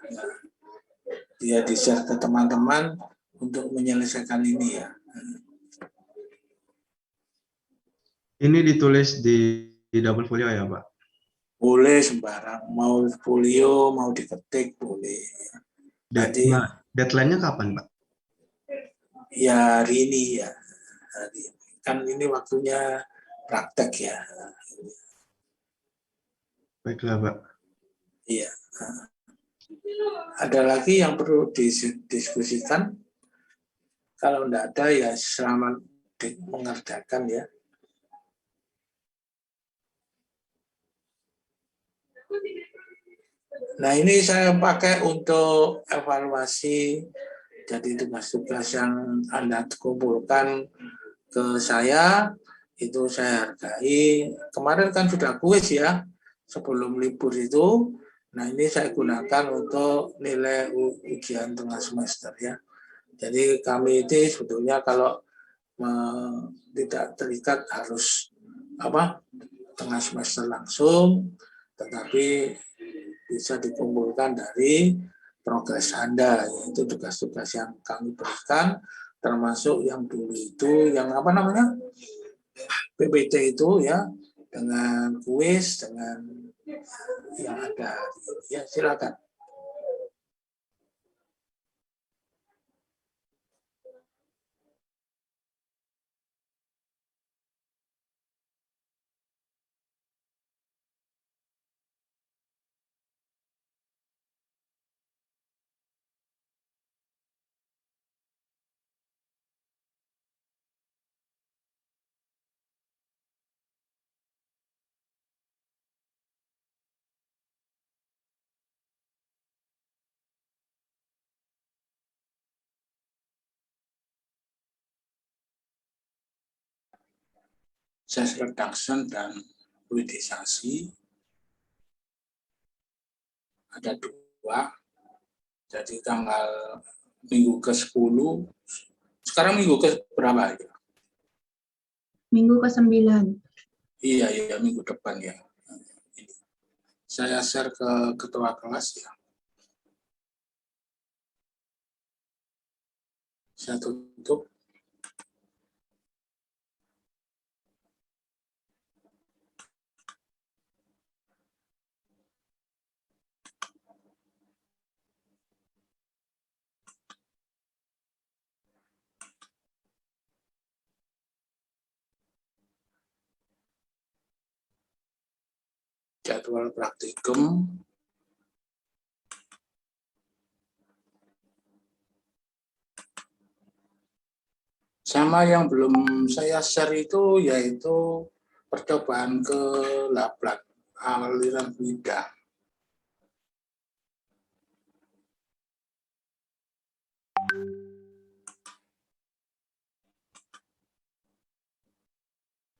Dia di-share ke teman-teman untuk menyelesaikan ini ya. Ini ditulis di double folio ya Pak? Boleh sembarang, mau folio, mau diketik, boleh. Jadi, Deadline-nya kapan Pak? ya hari ini ya. Hari ini. Kan ini waktunya praktek ya. Baiklah Pak. Iya. Ada lagi yang perlu didiskusikan? Kalau tidak ada ya selamat mengerjakan ya. Nah ini saya pakai untuk evaluasi, jadi tugas-tugas yang Anda kumpulkan ke saya, itu saya hargai. Kemarin kan sudah kuis ya, sebelum libur itu. Nah ini saya gunakan untuk nilai ujian tengah semester ya. Jadi kami itu sebetulnya kalau tidak terikat harus tengah semester langsung, tetapi bisa dikumpulkan dari progres Anda, yaitu tugas-tugas yang kami berikan, termasuk yang dulu itu, yang PPT itu ya, dengan kuis, dengan yang ada. Ya, silakan. Self reduction dan fluidisasi ada 2. Jadi tanggal minggu ke-10, sekarang minggu ke berapa ya? Minggu ke-9. Iya, minggu depan ya. Ini. Saya share ke ketua kelas ya. Saya tutup. Jadwal praktikum. Sama yang belum saya share itu yaitu percobaan ke-8 aliran fluida.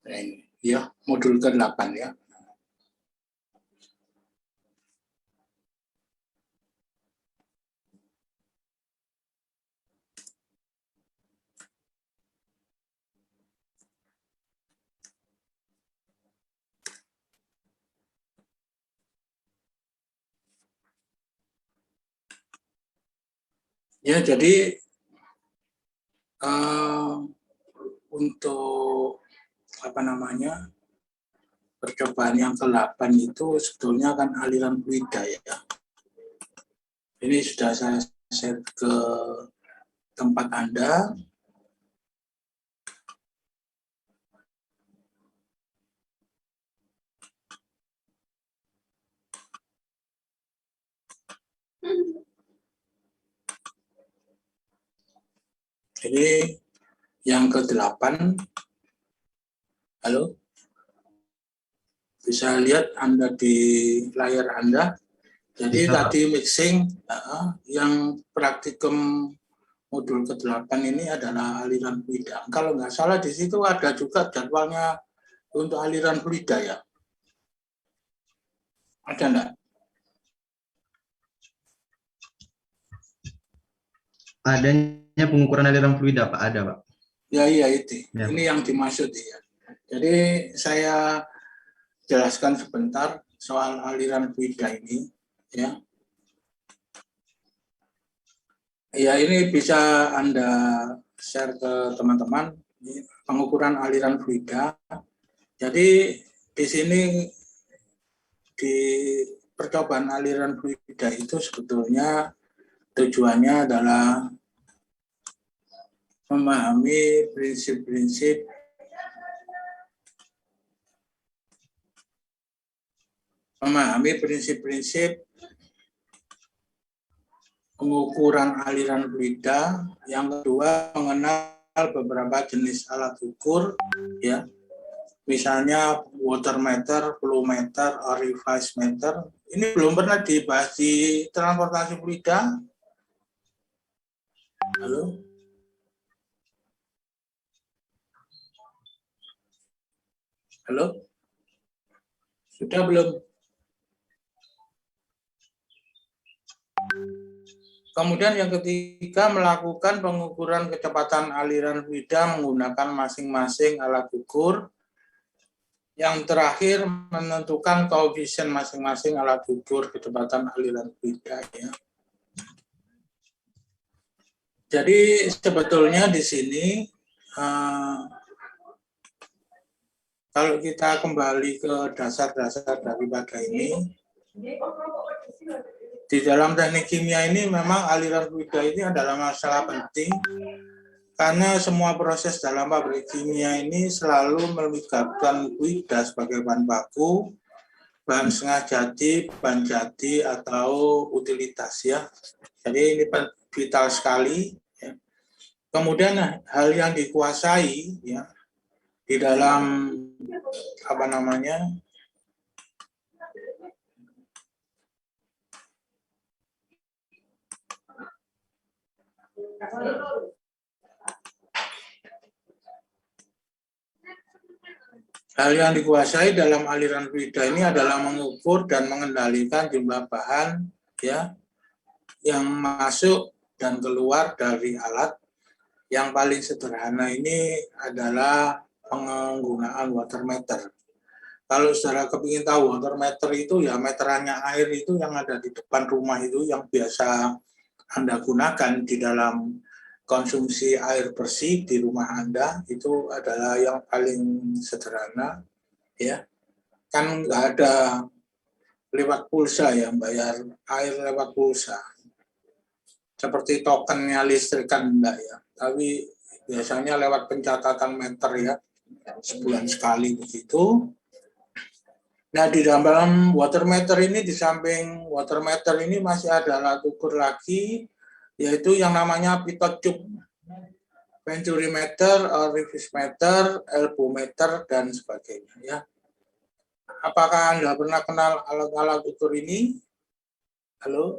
Nah, ini ya, modul ke-8 ya. Ya, jadi untuk apa namanya percobaan yang ke-8 itu sebetulnya kan aliran fluida ya. Ini sudah saya share ke tempat Anda. Jadi yang ke-8, halo, bisa lihat Anda di layar Anda. Jadi Bisa, Pak. tadi mixing, yang praktikum modul ke-8 ini adalah aliran fluida. Kalau nggak salah di situ ada juga jadwalnya untuk aliran fluida ya. Ada nggak? Adanya pengukuran aliran fluida, Pak. Ada, Pak. Ya, iya itu. Ya, Ini yang dimaksud ya. Jadi saya jelaskan sebentar soal aliran fluida ini ya. Ya, ini bisa Anda share ke teman-teman pengukuran aliran fluida. Jadi di sini di percobaan aliran fluida itu sebetulnya tujuannya adalah memahami prinsip-prinsip pengukuran aliran fluida. Yang kedua, mengenal beberapa jenis alat ukur ya. Misalnya water meter, flow meter, orifice meter. Ini belum pernah dibahas di transportasi fluida. Halo? Halo? Sudah belum? Kemudian yang ketiga, melakukan pengukuran kecepatan aliran fluida menggunakan masing-masing alat ukur. Yang terakhir, menentukan koefisien masing-masing alat ukur kecepatan aliran fluida ya. Jadi sebetulnya di sini kalau kita kembali ke dasar-dasar daripada ini, di dalam teknik kimia ini memang aliran fluida ini adalah masalah penting karena semua proses dalam pabrik kimia ini selalu melibatkan fluida sebagai bahan baku, bahan setengah jadi, bahan jadi, atau utilitas ya. Jadi ini vital sekali. Ya. Kemudian hal yang dikuasai ya di dalam apa namanya hal yang dikuasai dalam aliran fluida ini adalah mengukur dan mengendalikan jumlah bahan ya yang masuk dan keluar dari alat. Yang paling sederhana ini adalah penggunaan water meter. Kalau saudara kepingin tahu water meter itu ya meterannya air itu yang ada di depan rumah itu yang biasa Anda gunakan di dalam konsumsi air bersih di rumah Anda itu adalah yang paling sederhana, ya. Kan nggak ada lewat pulsa ya, bayar air lewat pulsa. Seperti tokennya listrik kan enggak ya, tapi biasanya lewat pencatatan meter ya, sebulan sekali begitu. Nah, di dalam water meter ini, di samping water meter ini masih ada alat ukur lagi, yaitu yang namanya pitot cup, venturimeter, orifice meter, elbow meter, dan sebagainya. Ya. Apakah Anda pernah kenal alat-alat ukur ini? Halo?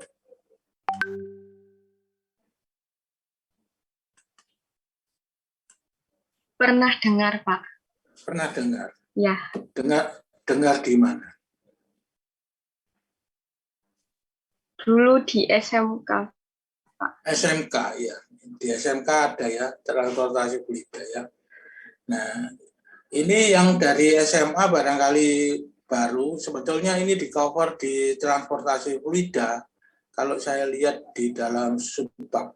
Pernah dengar, Pak. Pernah dengar? Ya. Dengar di mana? Dulu di SMK, Pak. SMK, ya. Di SMK ada ya, transportasi fluida ya. Nah, ini yang dari SMA barangkali baru, sebetulnya ini di-cover di transportasi fluida. Kalau saya lihat di dalam subbab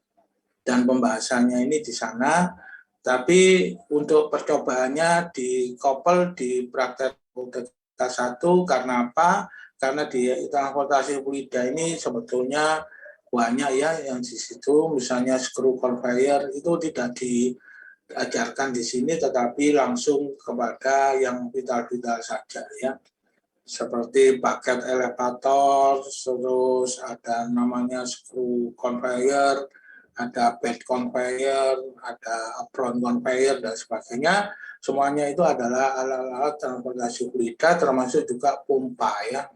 dan pembahasannya ini di sana, tapi untuk percobaannya di-couple di praktek UTK 1 karena apa? Karena di transportasi fluida ini sebetulnya banyak ya yang di situ, misalnya screw conveyor itu tidak diajarkan di sini, tetapi langsung kepada yang vital-vital saja ya. Seperti paket elevator, terus ada namanya screw conveyor, ada bed conveyor, ada apron conveyor, dan sebagainya. Semuanya itu adalah alat-alat transportasi fluida, termasuk juga pompa ya.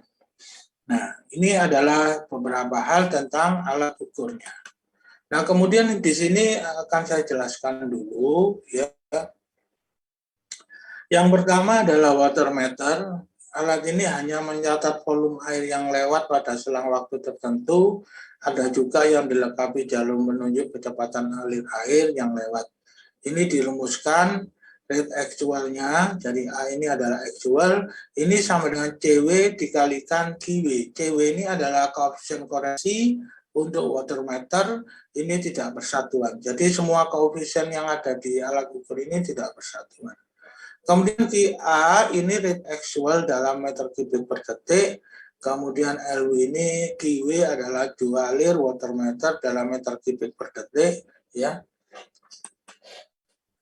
Nah, ini adalah beberapa hal tentang alat ukurnya. Nah, kemudian di sini akan saya jelaskan dulu ya. Yang pertama adalah water meter. Alat ini hanya mencatat volume air yang lewat pada selang waktu tertentu. Ada juga yang dilengkapi jalur menunjuk kecepatan alir air yang lewat. Ini dirumuskan rate actualnya, jadi A ini adalah actual, ini sama dengan CW dikalikan QW. CW ini adalah koefisien koreksi untuk water meter, ini tidak bersatuan. Jadi semua koefisien yang ada di alat ukur ini tidak bersatuan. Kemudian QA ini rate actual dalam meter kubik per detik, kemudian LW ini QW adalah dua alir water meter dalam meter kubik per detik, ya.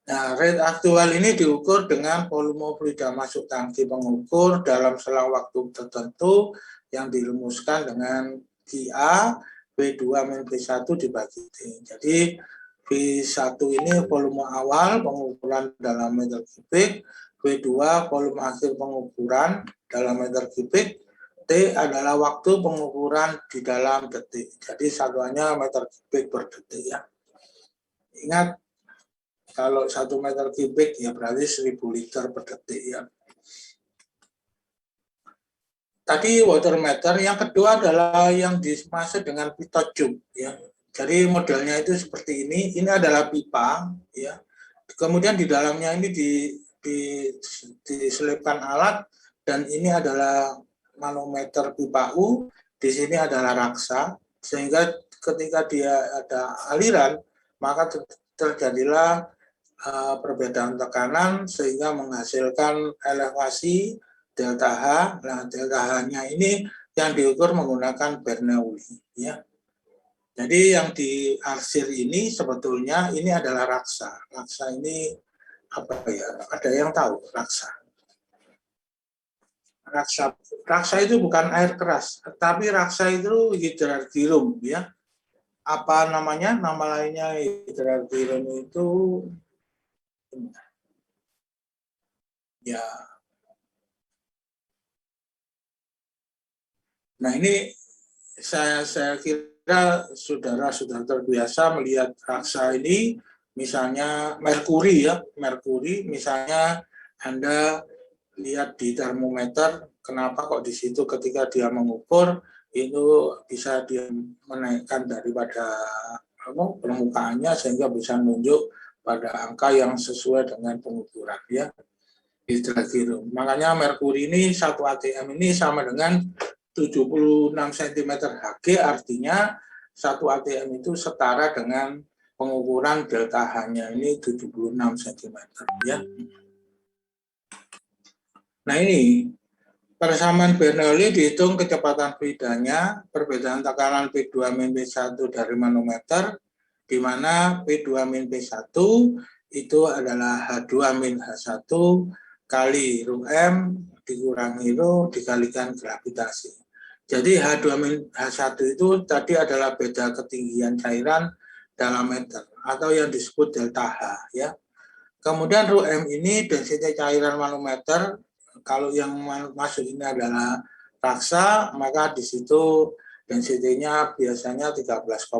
Nah, rate aktual ini diukur dengan volume fluida masuk tangki pengukur dalam selang waktu tertentu yang dirumuskan dengan QA V2-V1 dibagi T. Jadi V1 ini volume awal pengukuran dalam meter kubik, V2 volume akhir pengukuran dalam meter kubik, T adalah waktu pengukuran di dalam detik. Jadi satuannya meter kubik per detik ya. Ingat, kalau 1 meter kubik ya berarti 1000 liter per detik ya. Tadi water meter, yang kedua adalah yang dimaksud dengan pitot tube ya. Jadi modelnya itu seperti ini. Ini adalah pipa ya. Kemudian di dalamnya ini diselipkan alat, dan ini adalah manometer pipa U. Di sini adalah raksa, sehingga ketika dia ada aliran maka terjadilah perbedaan tekanan sehingga menghasilkan elevasi delta H. Nah, delta H-nya ini yang diukur menggunakan Bernoulli ya. Jadi yang diarsir ini sebetulnya ini adalah raksa. Raksa ini apa ya? Ada yang tahu raksa? Raksa itu bukan air keras, tapi raksa itu hidrargyrum ya. Apa namanya? Nama lainnya hidrargyrum itu ya. Nah, ini saya kira saudara sudah terbiasa melihat raksa ini, misalnya merkuri ya, merkuri misalnya Anda lihat di termometer, kenapa kok di situ ketika dia mengukur itu bisa dia menaikkan daripada permukaannya sehingga bisa menunjuk pada angka yang sesuai dengan pengukuran ya. Hidrogen. Makanya merkuri ini 1 atm ini sama dengan 76 cm Hg, artinya 1 atm itu setara dengan pengukuran delta H-nya ini 76 cm ya. Nah ini persamaan Bernoulli dihitung kecepatan fluidanya, perbedaan tekanan P2-P1 dari manometer, di mana P2-P1 itu adalah H2-H1 kali ρm dikurangi ρ dikalikan gravitasi. Jadi H2-H1 itu tadi adalah beda ketinggian cairan dalam meter atau yang disebut delta H ya. Kemudian ρm ini density cairan manometer. Kalau yang masuk ini adalah raksa, maka di situ density-nya biasanya 13,6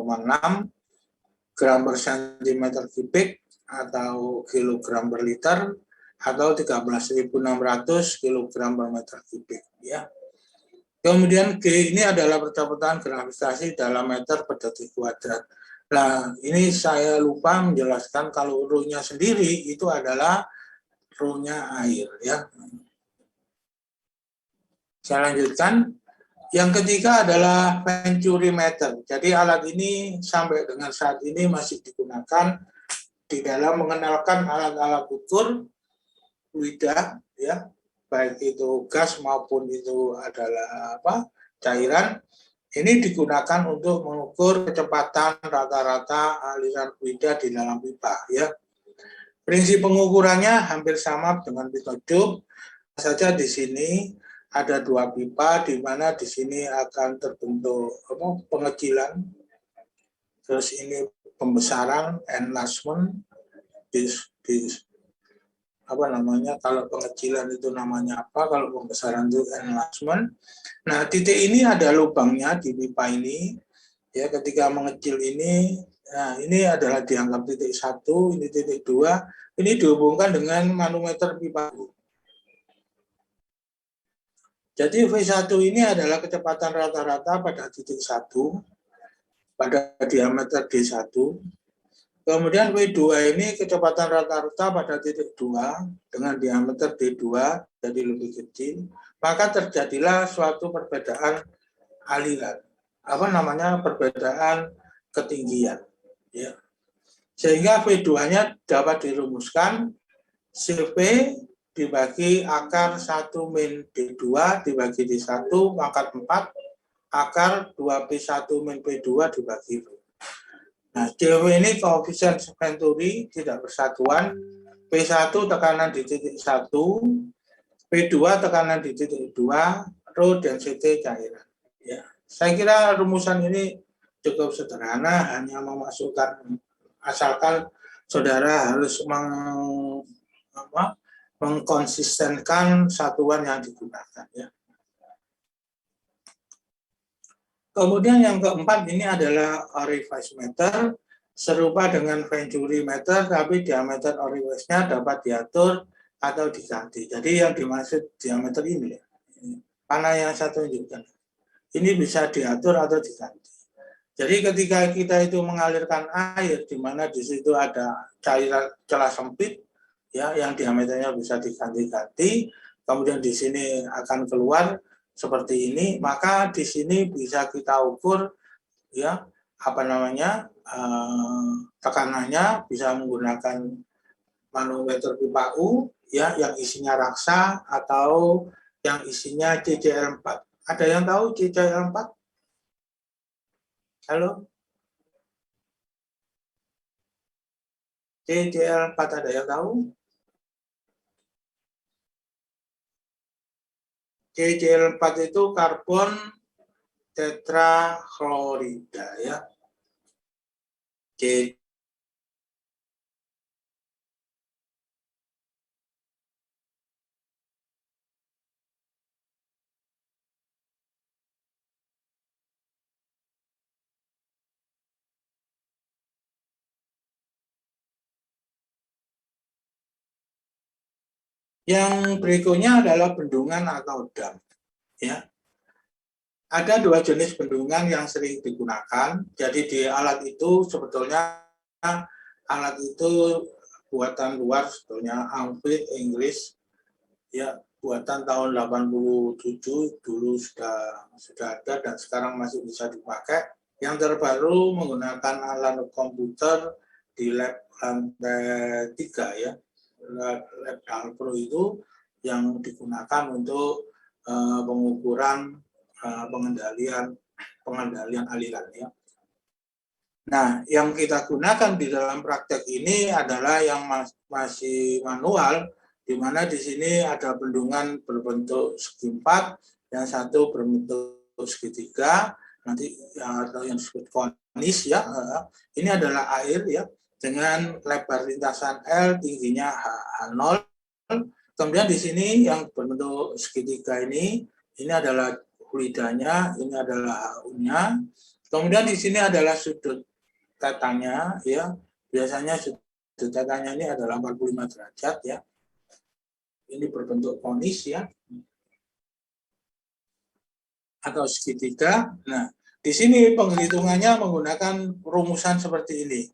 gram per centimeter kubik atau kilogram per liter atau 13.600 kilogram per meter kubik ya. Kemudian G ini adalah percepatan gravitasi dalam meter per detik kuadrat. Nah, ini saya lupa menjelaskan kalau ρ-nya sendiri itu adalah ρ-nya air ya. Saya lanjutkan. Yang ketiga adalah venturimeter. Jadi alat ini sampai dengan saat ini masih digunakan di dalam mengenalkan alat-alat ukur fluida ya, baik itu gas maupun itu adalah cairan. Ini digunakan untuk mengukur kecepatan rata-rata aliran fluida di dalam pipa ya. Prinsip pengukurannya hampir sama dengan pipa tube, saja di sini ada 2 pipa di mana di sini akan terbentuk pengecilan, terus ini pembesaran, enlargement, kalau pengecilan itu namanya apa, kalau pembesaran itu enlargement. Nah, titik ini ada lubangnya di pipa ini ya. Ketika mengecil ini, nah ini adalah dianggap titik 1, ini titik 2, ini dihubungkan dengan manometer pipa. Jadi V1 ini adalah kecepatan rata-rata pada titik 1 pada diameter D1. Kemudian V2 ini kecepatan rata-rata pada titik 2 dengan diameter D2, jadi lebih kecil. Maka terjadilah suatu perbedaan aliran. Perbedaan ketinggian. Ya. Sehingga V2-nya dapat dirumuskan CV dibagi akar 1 min D2 dibagi D1 pangkat 4 akar 2P1 min P2 dibagi ρ. Nah, CV ini koefisien Venturi tidak bersatuan, P1 tekanan di titik 1, P2 tekanan di titik 2, ρ density cairan. Ya. Saya kira rumusan ini cukup sederhana, hanya memasukkan, asalkan saudara harus mengkonsistenkan satuan yang digunakan ya. Kemudian yang keempat ini adalah orifice meter, serupa dengan venturimeter, tapi diameter orifice-nya dapat diatur atau diganti. Jadi yang dimaksud diameter ini, mana yang saya tunjukkan, ini bisa diatur atau diganti. Jadi ketika kita itu mengalirkan air, di mana di situ ada cairan celah sempit, ya, yang diameternya bisa diganti-ganti, kemudian di sini akan keluar seperti ini, maka di sini bisa kita ukur ya tekanannya, bisa menggunakan manometer pipa U ya, yang isinya raksa atau yang isinya CCL4. Ada yang tahu CCL4? Halo? CCL4 ada yang tahu? CCL4 itu karbon tetrachlorida ya. Yang berikutnya adalah bendungan atau dam. Ya. Ada 2 jenis bendungan yang sering digunakan. Jadi di alat itu sebetulnya alat itu buatan luar sebetulnya, Amfit Inggris, ya buatan tahun 87 dulu sudah ada dan sekarang masih bisa dipakai. Yang terbaru menggunakan alat komputer di lab lantai 3 ya, lab Dalpro itu yang digunakan untuk pengukuran pengendalian aliran ya. Nah, yang kita gunakan di dalam praktek ini adalah yang masih manual, di mana di sini ada bendungan berbentuk segi 4, yang satu berbentuk segitiga, nanti atau yang disebut konis ya. Ini adalah air ya, dengan lebar lintasan L, tingginya H0. Kemudian di sini yang berbentuk segitiga ini adalah fluidanya, ini adalah HU-nya. Kemudian di sini adalah sudut tetanya ya, biasanya sudut tetanya ini adalah 45 derajat ya. Ini berbentuk konis ya, atau segitiga. Nah, di sini penghitungannya menggunakan rumusan seperti ini.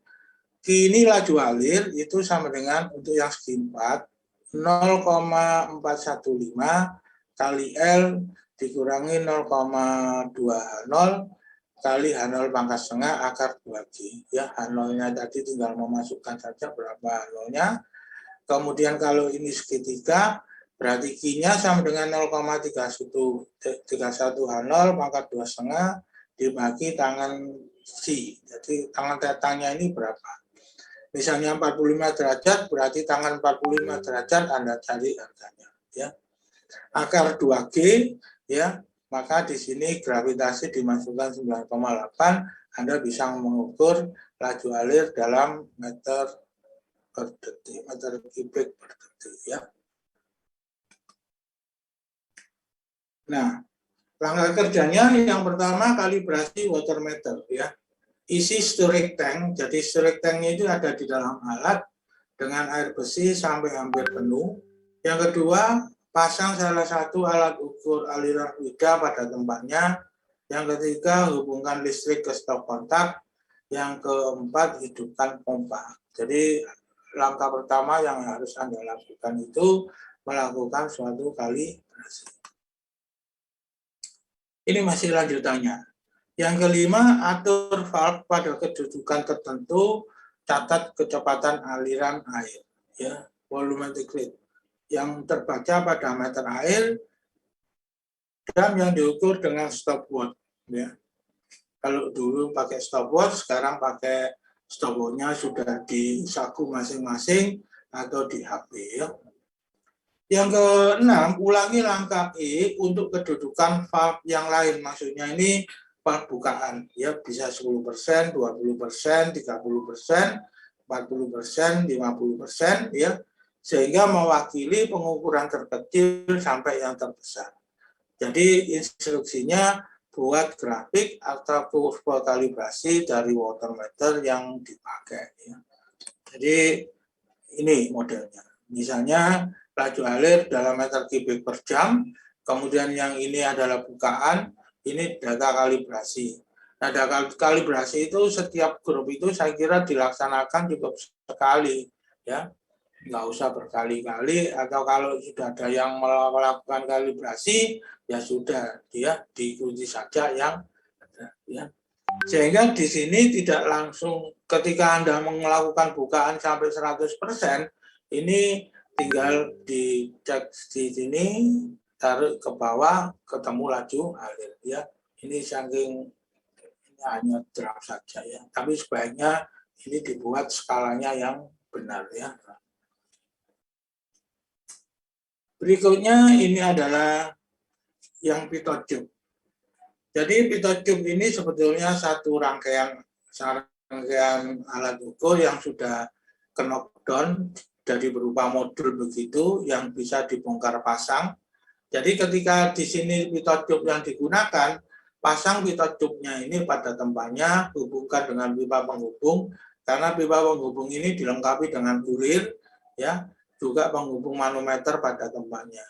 Kini laju alir itu sama dengan untuk yang segi 4 0,415 kali L dikurangi 0,2H0 kali H0 pangkat setengah akar 2G. Ya, H0-nya tadi tinggal memasukkan saja berapa H0-nya. Kemudian kalau ini segitiga, berarti Q-nya sama dengan 0,31H0 pangkat 2 setengah dibagi tangan C. Jadi tangan tetanya ini berapa? Misalnya 45 derajat, berarti tangan 45 derajat Anda cari harganya. Ya. Akar 2G, ya, maka di sini gravitasi dimasukkan 9,8, Anda bisa mengukur laju alir dalam meter per detik, meter kubik per detik. Ya. Nah, langkah kerjanya yang pertama kalibrasi water meter. Ya. Isi storage tank, jadi storage tanknya itu ada di dalam alat dengan air besi sampai hampir penuh. Yang kedua, pasang salah satu alat ukur aliran fluida pada tempatnya. Yang ketiga, hubungkan listrik ke stop kontak. Yang keempat, hidupkan pompa. Jadi langkah pertama yang harus Anda lakukan itu melakukan suatu kalibrasi. Ini masih lanjutannya. Yang kelima, atur valve pada kedudukan tertentu, catat kecepatan aliran air, ya, volumetric rate, yang terbaca pada meter air dan yang diukur dengan stopwatch. Ya. Kalau dulu pakai stopwatch, sekarang pakai stopwatch-nya sudah di saku masing-masing atau di HP. Ya. Yang keenam, ulangi langkah E untuk kedudukan valve yang lain, maksudnya ini valve bukaan, ya bisa 10%, 20%, 30%, 40%, 50%, ya, sehingga mewakili pengukuran terkecil sampai yang terbesar. Jadi instruksinya buat grafik atau kurva kalibrasi dari water meter yang dipakai. Ya. Jadi ini modelnya. Misalnya laju alir dalam meter kubik per jam, kemudian yang ini adalah bukaan, ini data kalibrasi. Nah, data kalibrasi itu setiap grup itu saya kira dilaksanakan cukup sekali, ya, nggak usah berkali-kali. Atau kalau sudah ada yang melakukan kalibrasi, ya sudah, dia diikuti saja yang ada, ya. Sehingga di sini tidak langsung ketika Anda melakukan bukaan sampai 100%, ini tinggal dicek di sini, taruh ke bawah, ketemu laju alir. Ya, ini saking ini hanya draft saja ya. Tapi sebaiknya ini dibuat skalanya yang benar ya. Berikutnya ini adalah yang pitot tube. Jadi pitot tube ini sebetulnya satu rangkaian alat ukur yang sudah knockdown jadi berupa modul begitu yang bisa dibongkar pasang. Jadi ketika di sini pitot tube yang digunakan, pasang pitot tube-nya ini pada tempatnya, hubungkan dengan pipa penghubung, karena pipa penghubung ini dilengkapi dengan kurir, ya, juga penghubung manometer pada tempatnya.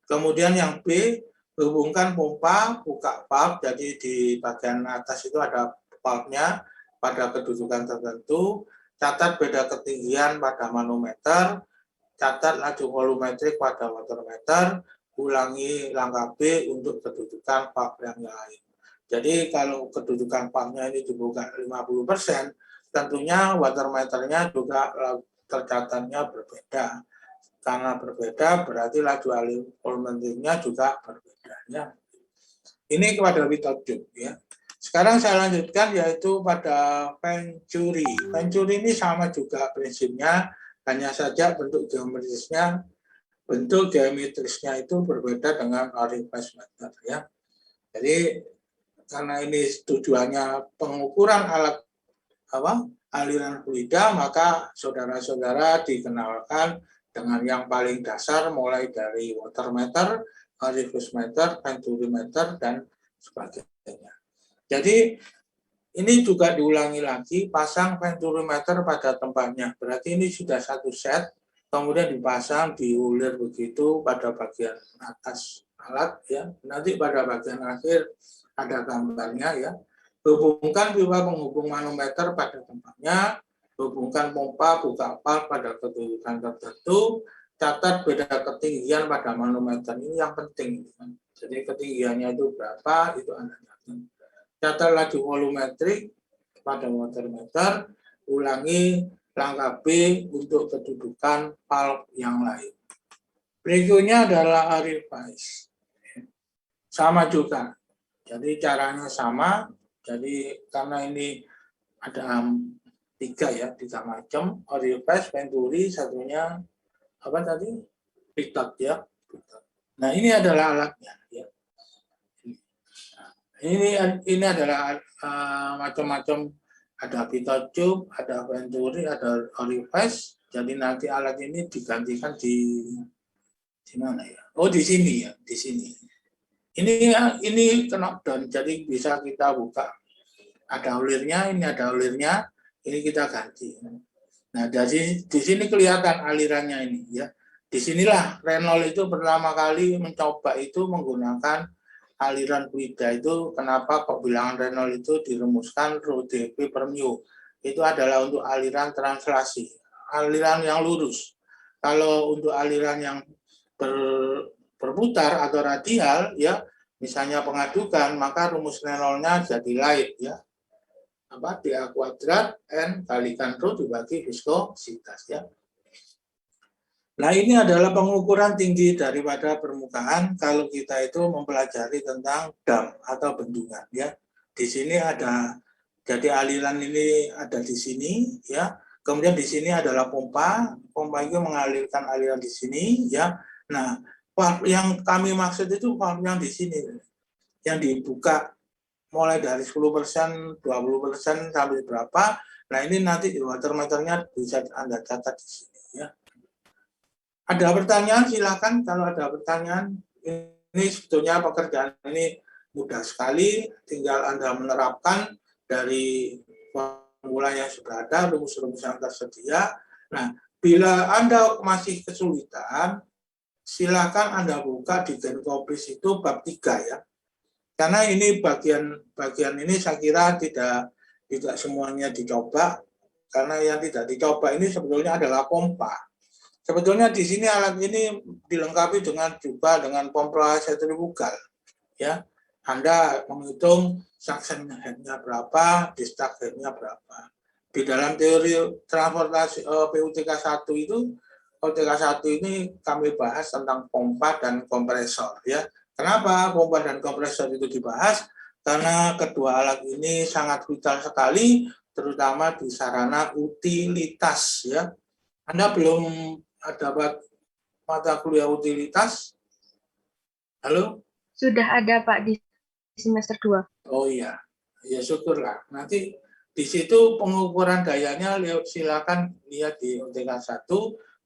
Kemudian yang B, hubungkan pompa, buka valve, jadi di bagian atas itu ada valve-nya pada kedudukan tertentu, catat beda ketinggian pada manometer, catat laju volumetrik pada watermeter, ulangi langkah B untuk kedudukan pump yang lain. Jadi kalau kedudukan pumpnya ini dibuka 50%, tentunya watermeternya juga tercatatnya berbeda. Karena berbeda berarti laju volumetriknya juga berbeda. Ya. Ini kepada Witojuk ya. Sekarang saya lanjutkan yaitu pada Venturi. Venturi ini sama juga prinsipnya, hanya saja bentuk geometrisnya itu berbeda dengan orifice meter ya. Jadi karena ini tujuannya pengukuran aliran fluida, maka saudara-saudara dikenalkan dengan yang paling dasar mulai dari watermeter, orifice meter, venturimeter dan sebagainya. Jadi ini juga diulangi lagi, pasang venturimeter pada tempatnya. Berarti ini sudah satu set, kemudian dipasang, diulir begitu pada bagian atas alat ya. Nanti pada bagian akhir ada gambarnya ya. Hubungkan pipa penghubung manometer pada tempatnya, hubungkan pompa buka valve pada kedudukan tertentu, catat beda ketinggian pada manometer, ini yang penting. Jadi ketinggiannya itu berapa, itu Anda catat. Catat laju volumetrik pada watermeter, ulangi langkah B untuk kedudukan valve yang lain. Berikutnya adalah orifice. Sama juga. Jadi caranya sama. Jadi karena ini ada 3 macam, orifice, venturi, satunya apa tadi? Pitot ya. Nah, ini adalah alatnya ya. Ini adalah macam-macam, ada pitot tube, ada venturi, ada orifice. Jadi nanti alat ini digantikan di mana ya? Oh, di sini ya, di sini. Ini knockdown, jadi bisa kita buka. Ada ulirnya, ini ada ulirnya, ini kita ganti. Nah, dari di sini kelihatan alirannya ini ya. Disinilah Renault itu pertama kali mencoba itu menggunakan aliran fluida itu. Kenapa kok bilangan Renault itu dirumuskan rho dp per mu? Itu adalah untuk aliran translasi, aliran yang lurus. Kalau untuk aliran yang berputar atau radial ya, misalnya pengadukan, maka rumus Renault-nya jadi lain ya. DA kuadrat N kalikan rho dibagi viskositas ya. Nah, ini adalah pengukuran tinggi daripada permukaan kalau kita itu mempelajari tentang dam atau bendungan ya. Di sini ada, jadi aliran ini ada di sini ya. Kemudian di sini adalah pompa itu mengalirkan aliran di sini ya. Nah, valve yang kami maksud itu valve yang di sini, yang dibuka mulai dari 10%, 20% sampai berapa. Nah, ini nanti di watermeternya bisa Anda catat di sini ya. Ada pertanyaan, silakan kalau ada pertanyaan. Ini sebetulnya pekerjaan ini mudah sekali, tinggal Anda menerapkan dari formula yang sudah ada, rumus-rumus yang tersedia. Nah, bila Anda masih kesulitan, silakan Anda buka di Genkoplis itu bab 3 ya. Karena ini bagian ini saya kira tidak semuanya dicoba, karena yang tidak dicoba ini sebetulnya adalah pompa. Sebetulnya di sini alat ini dilengkapi juga dengan pompa sentrifugal. Ya, Anda menghitung suction head-nya berapa, discharge head-nya berapa. Di dalam teori transportasi PUTK 1 itu, PUTK 1 ini kami bahas tentang pompa dan kompresor. Ya, kenapa pompa dan kompresor itu dibahas? Karena kedua alat ini sangat vital sekali, terutama di sarana utilitas. Ya, Anda belum dapat mata kuliah utilitas? Halo? Sudah ada Pak di semester 2. Oh iya, ya syukurlah. Nanti di situ pengukuran dayanya silakan lihat di UTK 1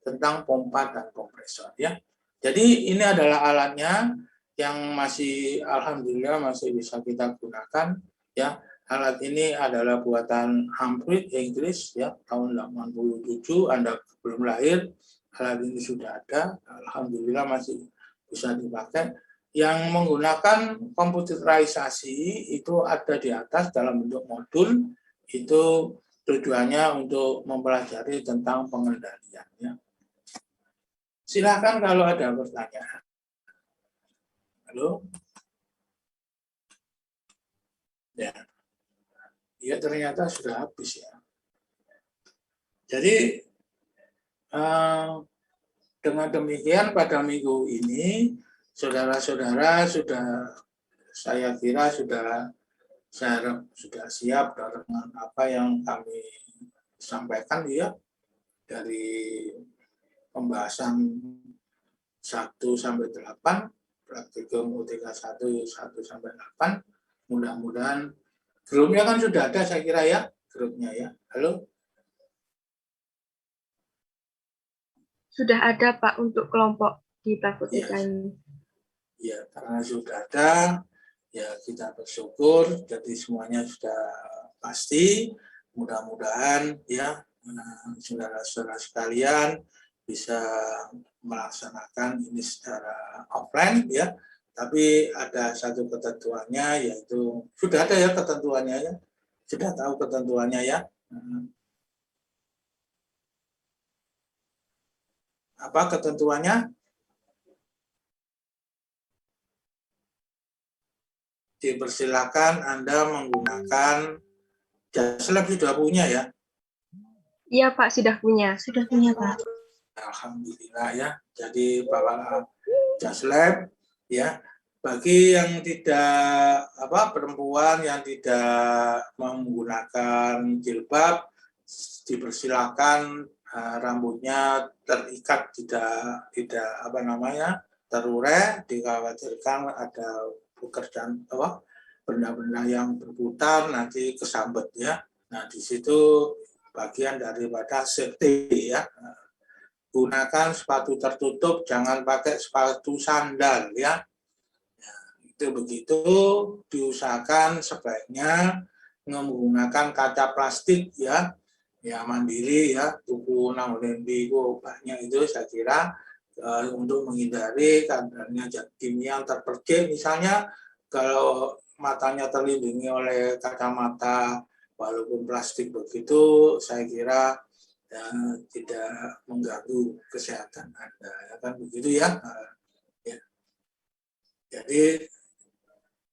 tentang pompa dan kompresor ya. Jadi ini adalah alatnya yang masih alhamdulillah masih bisa kita gunakan ya. Alat ini adalah buatan Humphrey Inggris ya, tahun 87, Anda belum lahir. Alat ini sudah ada, alhamdulillah masih bisa dipakai. Yang menggunakan komputerisasi itu ada di atas dalam bentuk modul, itu tujuannya untuk mempelajari tentang pengendalian. Ya. Silakan kalau ada pertanyaan. Halo? Ya. Ya ternyata sudah habis ya. Jadi dengan demikian pada minggu ini saudara-saudara saya kira sudah siap dengan apa yang kami sampaikan ya dari pembahasan 1 sampai 8, praktikum UTK 1 sampai 8. Mudah-mudahan grupnya kan sudah ada saya kira ya, grupnya ya. Halo? Sudah ada Pak untuk kelompok di Prakotika ini. Ya, karena sudah ada, ya kita bersyukur. Jadi semuanya sudah pasti. Mudah-mudahan ya saudara-saudara sekalian bisa melaksanakan ini secara offline ya. Tapi ada satu ketentuannya, yaitu sudah ada ya ketentuannya ya. Sudah tahu ketentuannya ya. Apa ketentuannya? Dipersilakan Anda menggunakan Jaslab sudah punya ya? Iya Pak, sudah punya. Sudah punya Pak. Alhamdulillah ya. Jadi bawa Jaslab ya. Bagi yang tidak perempuan yang tidak menggunakan jilbab, dipersilakan rambutnya terikat tidak terurai, dikhawatirkan ada pekerjaan benda-benda yang berputar nanti kesambet ya. Nah di situ bagian daripada safety ya. Gunakan sepatu tertutup, jangan pakai sepatu sandal ya. Itu begitu, diusahakan sebaiknya menggunakan kaca plastik ya. Ya mandiri ya, tuku nang banyak itu saya kira untuk menghindari kadarnya zat kimia yang terpercik. Misalnya kalau matanya terlindungi oleh kacamata walaupun plastik begitu, saya kira tidak mengganggu kesehatan Anda, ya kan begitu ya. Ya. Jadi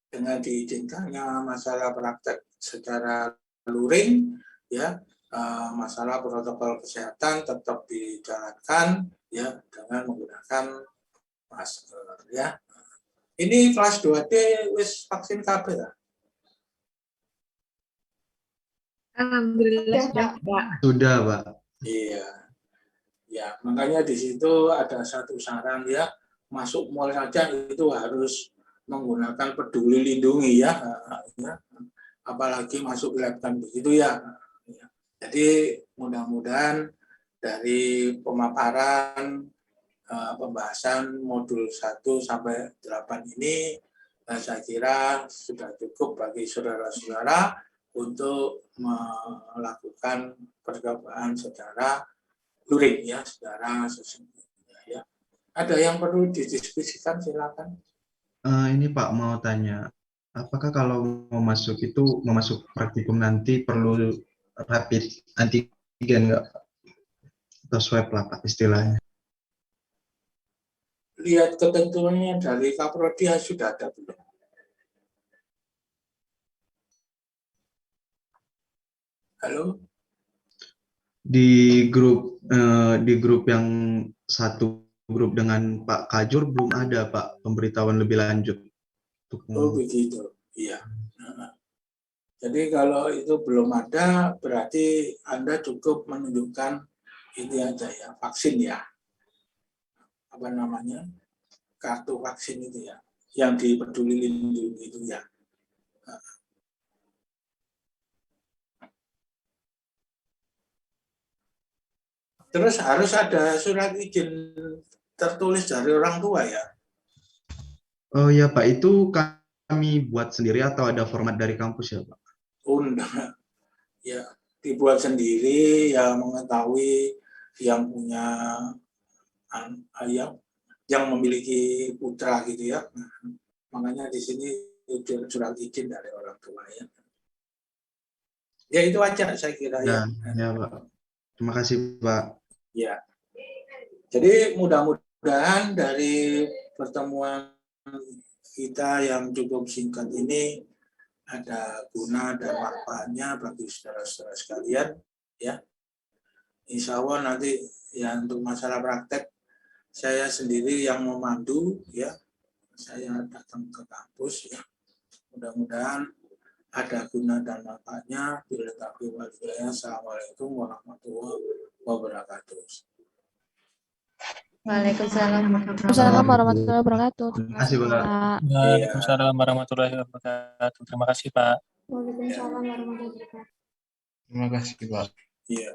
dengan diizinkannya masalah praktek secara luring, ya masalah protokol kesehatan tetap dijalankan ya dengan menggunakan masker ya. Ini kelas 2D wis vaksin KB ya? Alhamdulillah sudah Pak. Sudah, Pak. Iya. Ya, makanya di situ ada satu saran ya, masuk mall saja itu harus menggunakan peduli lindungi ya. Apalagi masuk lab kan begitu ya. Jadi mudah-mudahan dari pemaparan pembahasan modul 1 sampai 8 ini saya kira sudah cukup bagi saudara-saudara untuk melakukan percobaan secara luring ya, secara sesungguhnya ya. Ada yang perlu didiskusikan silakan. Ini Pak mau tanya, apakah kalau mau masuk praktikum nanti perlu rapid antigen nggak? Atau swab lah Pak istilahnya? Lihat ketentuannya dari Kaprodi sudah ada belum? Halo? Di grup yang satu grup dengan Pak Kajur belum ada Pak pemberitahuan lebih lanjut. Oh begitu, iya. Jadi kalau itu belum ada, berarti Anda cukup menunjukkan ini aja ya, vaksin ya. Apa namanya? Kartu vaksin itu ya, yang dipeduli lindungi itu ya. Terus harus ada surat izin tertulis dari orang tua ya. Oh ya Pak, itu kami buat sendiri atau ada format dari kampus ya Pak? Oh enggak. Ya, dibuat sendiri yang mengetahui yang punya yang memiliki putra gitu ya. Nah, makanya di sini surat izin dari orang tua ya. Ya itu aja saya kira ya. Ya Pak. Terima kasih Pak. Ya. Jadi mudah-mudahan dari pertemuan kita yang cukup singkat ini ada guna dan manfaatnya bagi saudara-saudara sekalian. Ya, Insya Allah nanti ya untuk masalah praktek saya sendiri yang memandu ya. Saya datang ke kampus ya. Mudah-mudahan ada guna dan manfaatnya. Assalamualaikum warahmatullahi wabarakatuh. Waalaikumsalam Assalamualaikum warahmatullahi wabarakatuh. Terima kasih Pak. Waalaikumsalam warahmatullahi wabarakatuh. Terima kasih Pak. Waalaikumsalam warahmatullahi wabarakatuh. Terima kasih Pak. Iya.